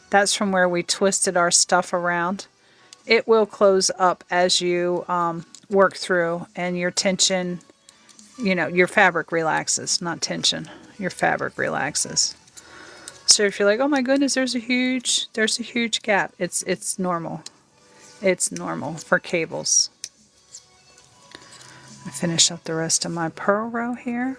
That's from where we twisted our stuff around. It will close up as you work through, and your tension, your fabric relaxes, not tension. Your fabric relaxes. So if you're like, oh my goodness, there's a huge gap. It's normal. It's normal for cables. I finish up the rest of my purl row here.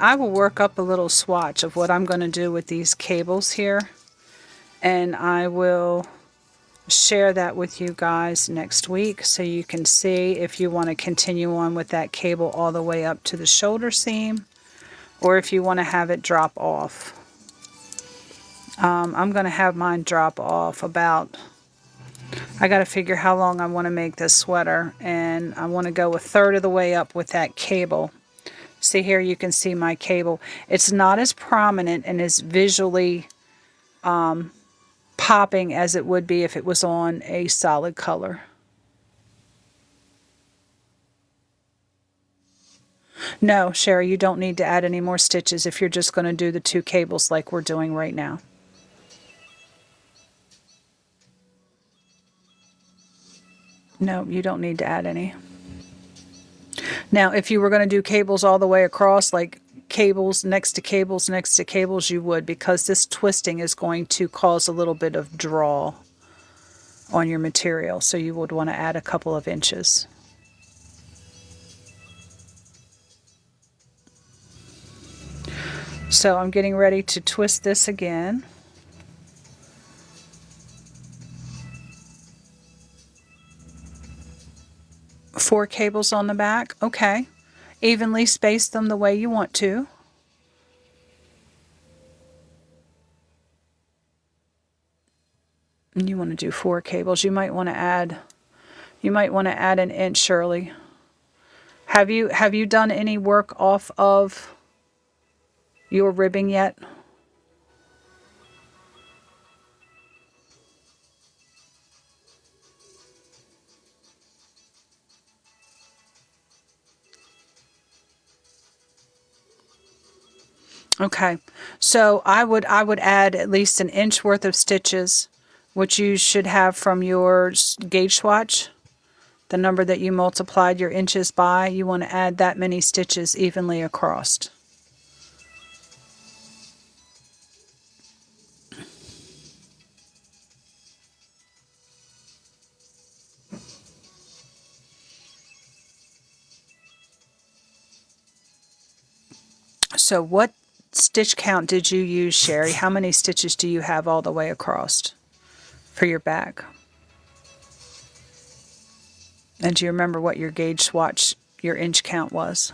I will work up a little swatch of what I'm going to do with these cables here. And I will share that with you guys next week so you can see if you want to continue on with that cable all the way up to the shoulder seam, or if you want to have it drop off. I'm going to have mine drop off about, I got to figure how long I want to make this sweater, and I want to go a third of the way up with that cable. See here, you can see my cable. It's not as prominent and as visually popping as it would be if it was on a solid color. No, Sherry, you don't need to add any more stitches if you're just going to do the 2 cables like we're doing right now. No, you don't need to add any. Now, if you were going to do cables all the way across, like cables next to cables next to cables, you would, because this twisting is going to cause a little bit of draw on your material, so you would want to add a couple of inches. So I'm getting ready to twist this again. Four cables on the back. Okay. Evenly space them the way you want to. And you want to do 4 cables. You might want to add an inch, Shirley. Have you done any work off of your ribbing yet? Okay, so I would add at least an inch worth of stitches, which you should have from your gauge swatch, the number that you multiplied your inches by. You want to add that many stitches evenly across. So what stitch count did you use, Sherry? How many stitches do you have all the way across for your back? And do you remember what your gauge swatch, your inch count was?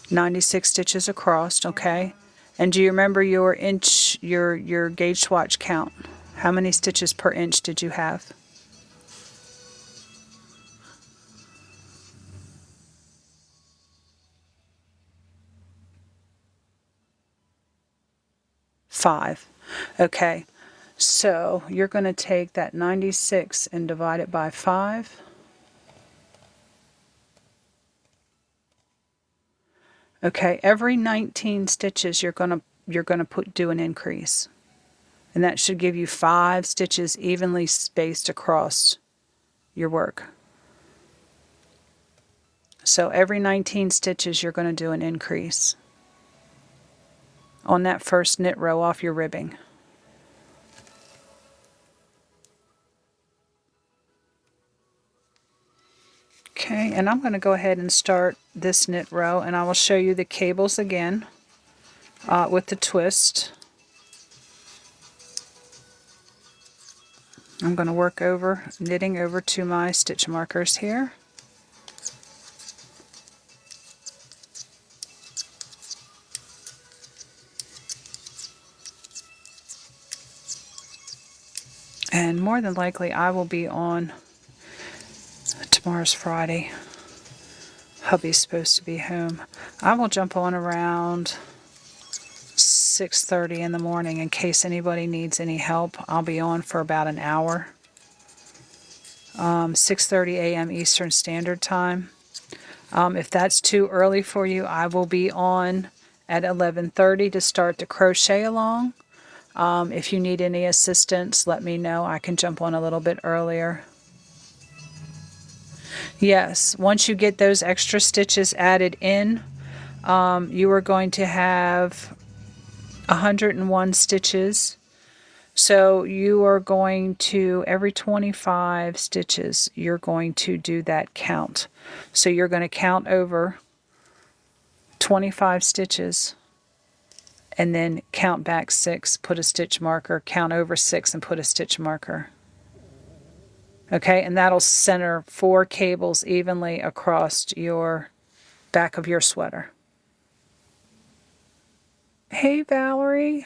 96 stitches across, okay. And do you remember your inch, your gauge swatch count? How many stitches per inch did you have? Five. Okay, so you're going to take that 96 and divide it by 5. Okay, every 19 stitches you're going to do an increase. And that should give you 5 stitches evenly spaced across your work. So every 19 stitches you're going to do an increase on that first knit row off your ribbing. Okay, and I'm going to go ahead and start this knit row, and I will show you the cables again with the twist. I'm going to work over, knitting over to my stitch markers here. And more than likely I will be on, tomorrow's Friday. Hubby's supposed to be home. I will jump on around 6:30 in the morning in case anybody needs any help. I'll be on for about an hour. 6:30 a.m. Eastern Standard Time. If that's too early for you, I will be on at 11:30 to start the crochet along. If you need any assistance, let me know. I can jump on a little bit earlier. Yes, once you get those extra stitches added in, you are going to have 101 stitches. So you are going to, every 25 stitches, you're going to do that count. So you're going to count over 25 stitches, and then count back 6, put a stitch marker, count over 6 and put a stitch marker. Okay, and that'll center 4 cables evenly across your back of your sweater. Hey Valerie,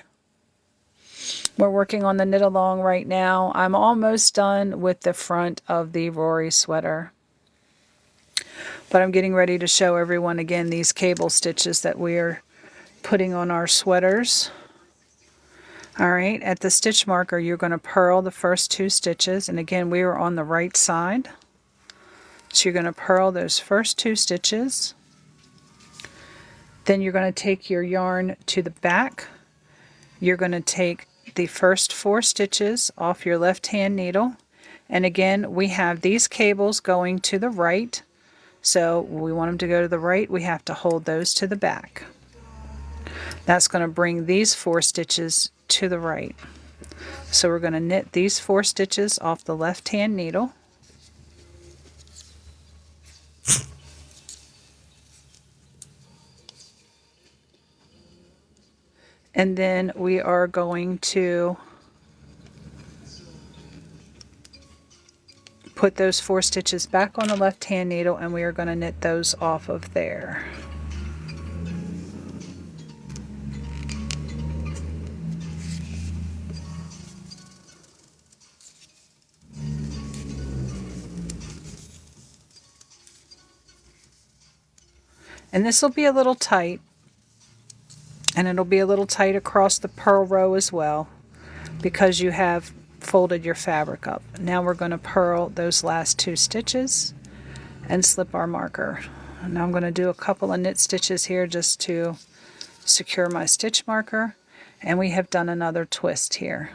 we're working on the knit along right now. I'm almost done with the front of the Rory sweater, but I'm getting ready to show everyone again these cable stitches that we're putting on our sweaters. Alright, at the stitch marker you're going to purl the first 2 stitches, and again we are on the right side. So you're going to purl those first 2 stitches. Then you're going to take your yarn to the back. You're going to take the first 4 stitches off your left hand needle. And again, we have these cables going to the right. So we want them to go to the right. We have to hold those to the back. That's going to bring these 4 stitches to the right. So we're going to knit these 4 stitches off the left hand needle. And then we are going to put those 4 stitches back on the left hand needle, and we are going to knit those off of there. And this will be a little tight, and it'll be a little tight across the purl row as well, because you have folded your fabric up. Now we're going to purl those last 2 stitches and slip our marker. Now I'm going to do a couple of knit stitches here just to secure my stitch marker, and we have done another twist here.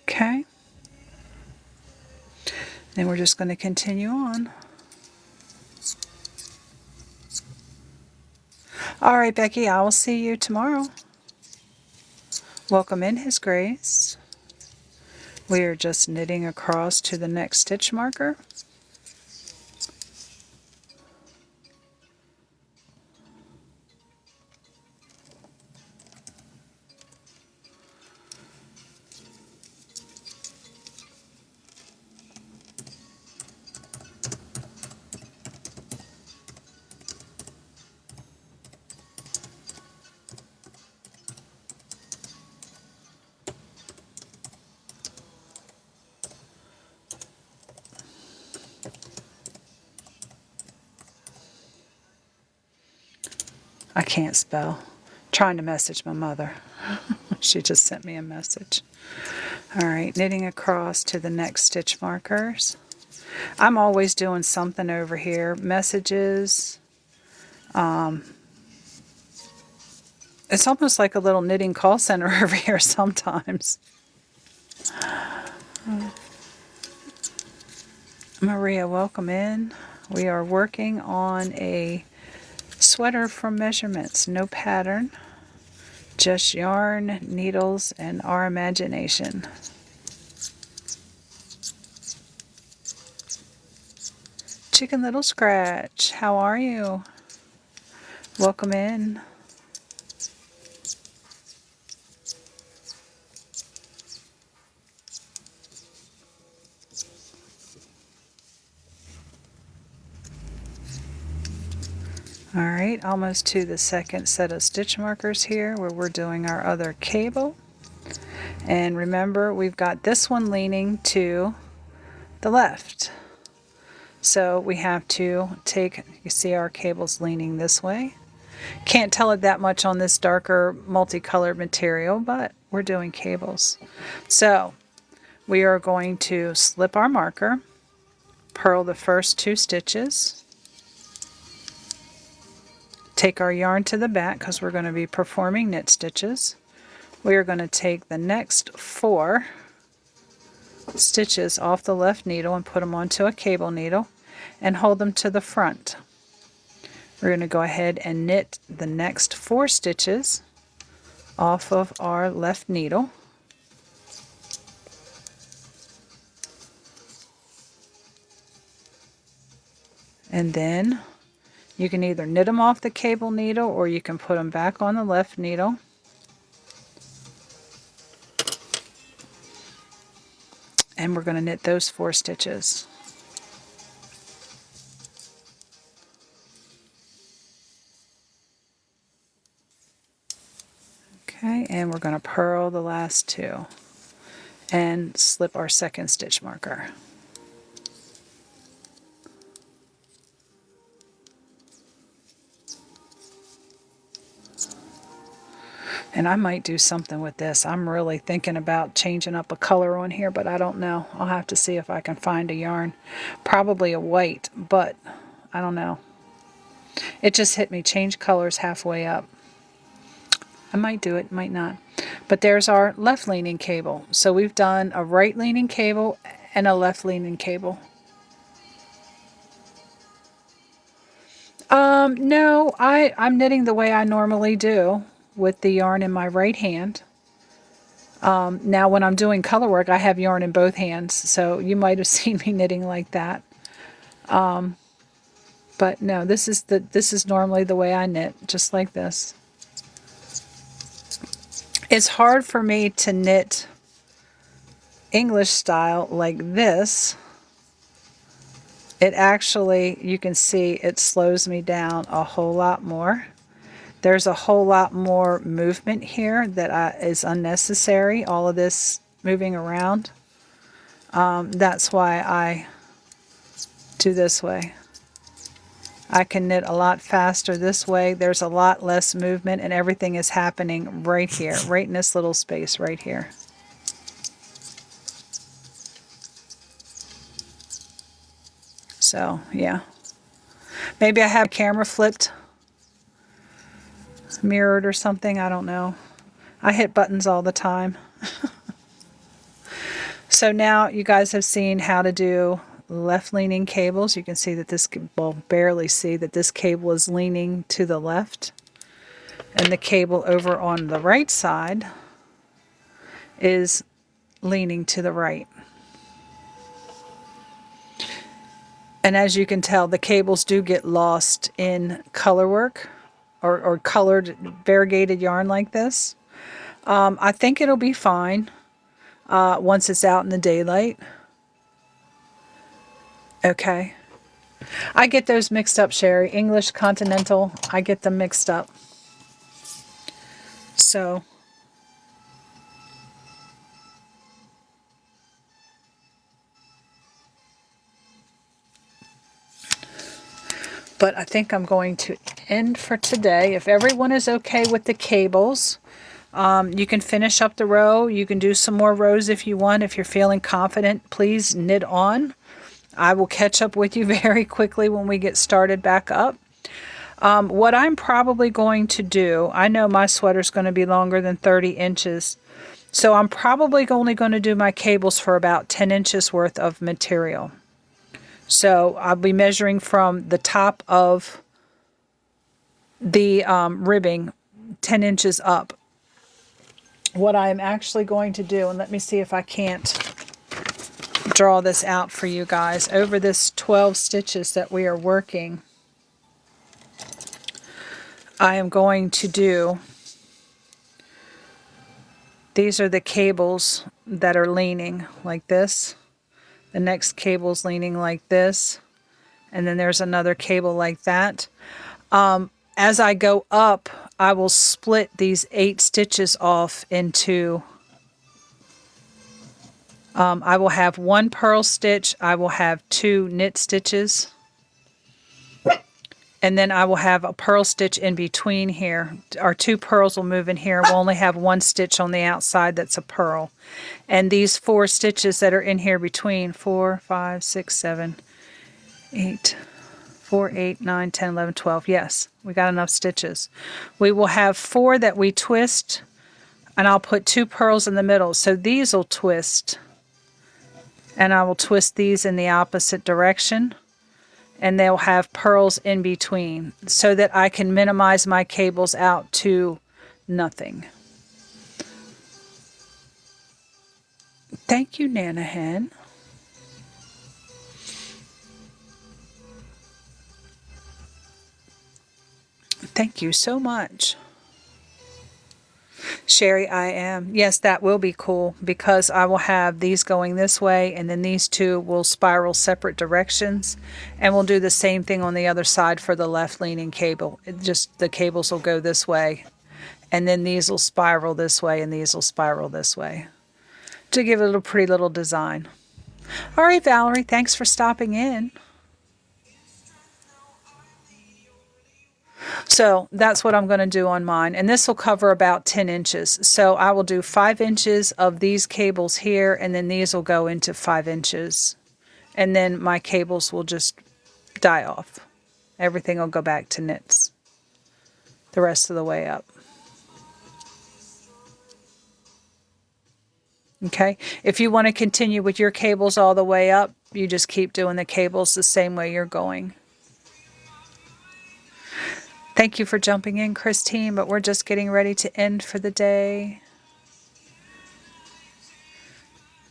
Okay. Then we're just going to continue on. All right, Becky, I will see you tomorrow. Welcome in, His Grace. We are just knitting across to the next stitch marker. I can't spell. Trying to message my mother. She just sent me a message. Alright, knitting across to the next stitch markers. I'm always doing something over here. Messages. It's almost like a little knitting call center over here sometimes. Maria, welcome in. We are working on a sweater from Measurements. No pattern, just yarn, needles, and our imagination. Chicken Little Scratch, how are you? Welcome in. Alright, almost to the second set of stitch markers here where we're doing our other cable. And remember, we've got this one leaning to the left. So we have to take, you see our cable's leaning this way. Can't tell it that much on this darker multicolored material, but we're doing cables. So we are going to slip our marker, purl the first 2 stitches, take our yarn to the back because we're going to be performing knit stitches. We are going to take the next 4 stitches off the left needle and put them onto a cable needle and hold them to the front. We're going to go ahead and knit the next 4 stitches off of our left needle. And then you can either knit them off the cable needle or you can put them back on the left needle. And we're going to knit those 4 stitches. Okay, and we're going to purl the last 2 and slip our second stitch marker. And I might do something with this. I'm really thinking about changing up a color on here, but I don't know. I'll have to see if I can find a yarn. Probably a white, but I don't know. It just hit me, change colors halfway up. I might do it, might not. But there's our left-leaning cable. So we've done a right-leaning cable and a left-leaning cable. No, I'm knitting the way I normally do with the yarn in my right hand. Now when I'm doing color work, I have yarn in both hands, so you might have seen me knitting like that. But no, this is normally the way I knit, just like this. It's hard for me to knit English style like this. It actually, you can see it slows me down a whole lot more. There's a whole lot more movement here that is unnecessary, all of this moving around. That's why I do this way. I can knit a lot faster this way. There's a lot less movement and everything is happening right here, right in this little space right here. So, yeah. Maybe I have camera flipped, mirrored or something. I don't know. I hit buttons all the time. So now you guys have seen how to do left-leaning cables. You can see that this, well, barely see that this cable is leaning to the left. And the cable over on the right side is leaning to the right. And as you can tell, the cables do get lost in color work or colored variegated yarn like this. I think it'll be fine once it's out in the daylight. Okay. I get those mixed up, Sherry. English, Continental, I get them mixed up. So, but I think I'm going to end for today. If everyone is okay with the cables, you can finish up the row. You can do some more rows if you want. If you're feeling confident, please knit on. I will catch up with you very quickly when we get started back up. What I'm probably going to do, I know my sweater's going to be longer than 30 inches, so I'm probably only going to do my cables for about 10 inches worth of material. So I'll be measuring from the top of the ribbing 10 inches up. What I'm actually going to do, and let me see if I can't draw this out for you guys, over this 12 stitches that we are working, I am going to do, these are the cables that are leaning like this. The next cable's leaning like this. And then there's another cable like that. As I go up, I will split these 8 stitches off into, I will have 1 purl stitch, I will have 2 knit stitches, and then I will have a purl stitch in between here. Our 2 purls will move in here. We'll only have 1 stitch on the outside that's a purl. And these 4 stitches that are in here between 4, 5, 6, 7, 8, 4, 8, 9, 10, 11, 12. Yes, we got enough stitches. We will have 4 that we twist, and I'll put 2 purls in the middle. So these will twist, and I will twist these in the opposite direction, and they'll have purls in between so that I can minimize my cables out to nothing. Thank you, Nana Hen. Thank you so much. Sherry, I am. Yes, that will be cool because I will have these going this way and then these two will spiral separate directions. And we'll do the same thing on the other side for the left leaning cable. Just the cables will go this way. And then these will spiral this way and these will spiral this way. To give it a pretty little design. All right, Valerie, thanks for stopping in. So that's what I'm going to do on mine. And this will cover about 10 inches. So I will do 5 inches of these cables here, and then these will go into 5 inches. And then my cables will just die off. Everything will go back to knits the rest of the way up. Okay, if you want to continue with your cables all the way up, you just keep doing the cables the same way you're going. Thank you for jumping in, Christine, but we're just getting ready to end for the day.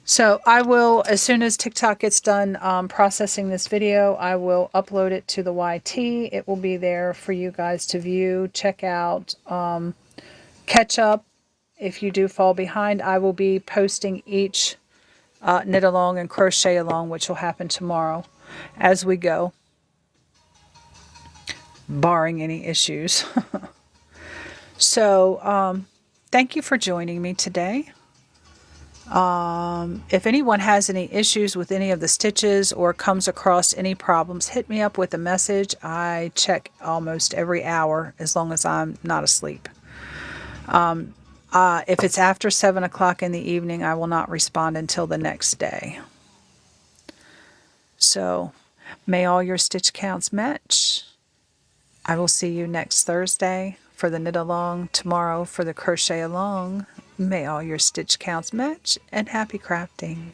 So I will, as soon as TikTok gets done processing this video, I will upload it to the YT. It will be there for you guys to view, check out, catch up. If you do fall behind, I will be posting each knit along and crochet along, which will happen tomorrow as we go, barring any issues. So thank you for joining me today. If anyone has any issues with any of the stitches or comes across any problems, hit me up with a message. I check almost every hour as long as I'm not asleep. If it's after 7 o'clock in the evening, I will not respond until the next day. So, may all your stitch counts match. I will see you next Thursday for the knit along, tomorrow for the crochet along. May all your stitch counts match, and happy crafting.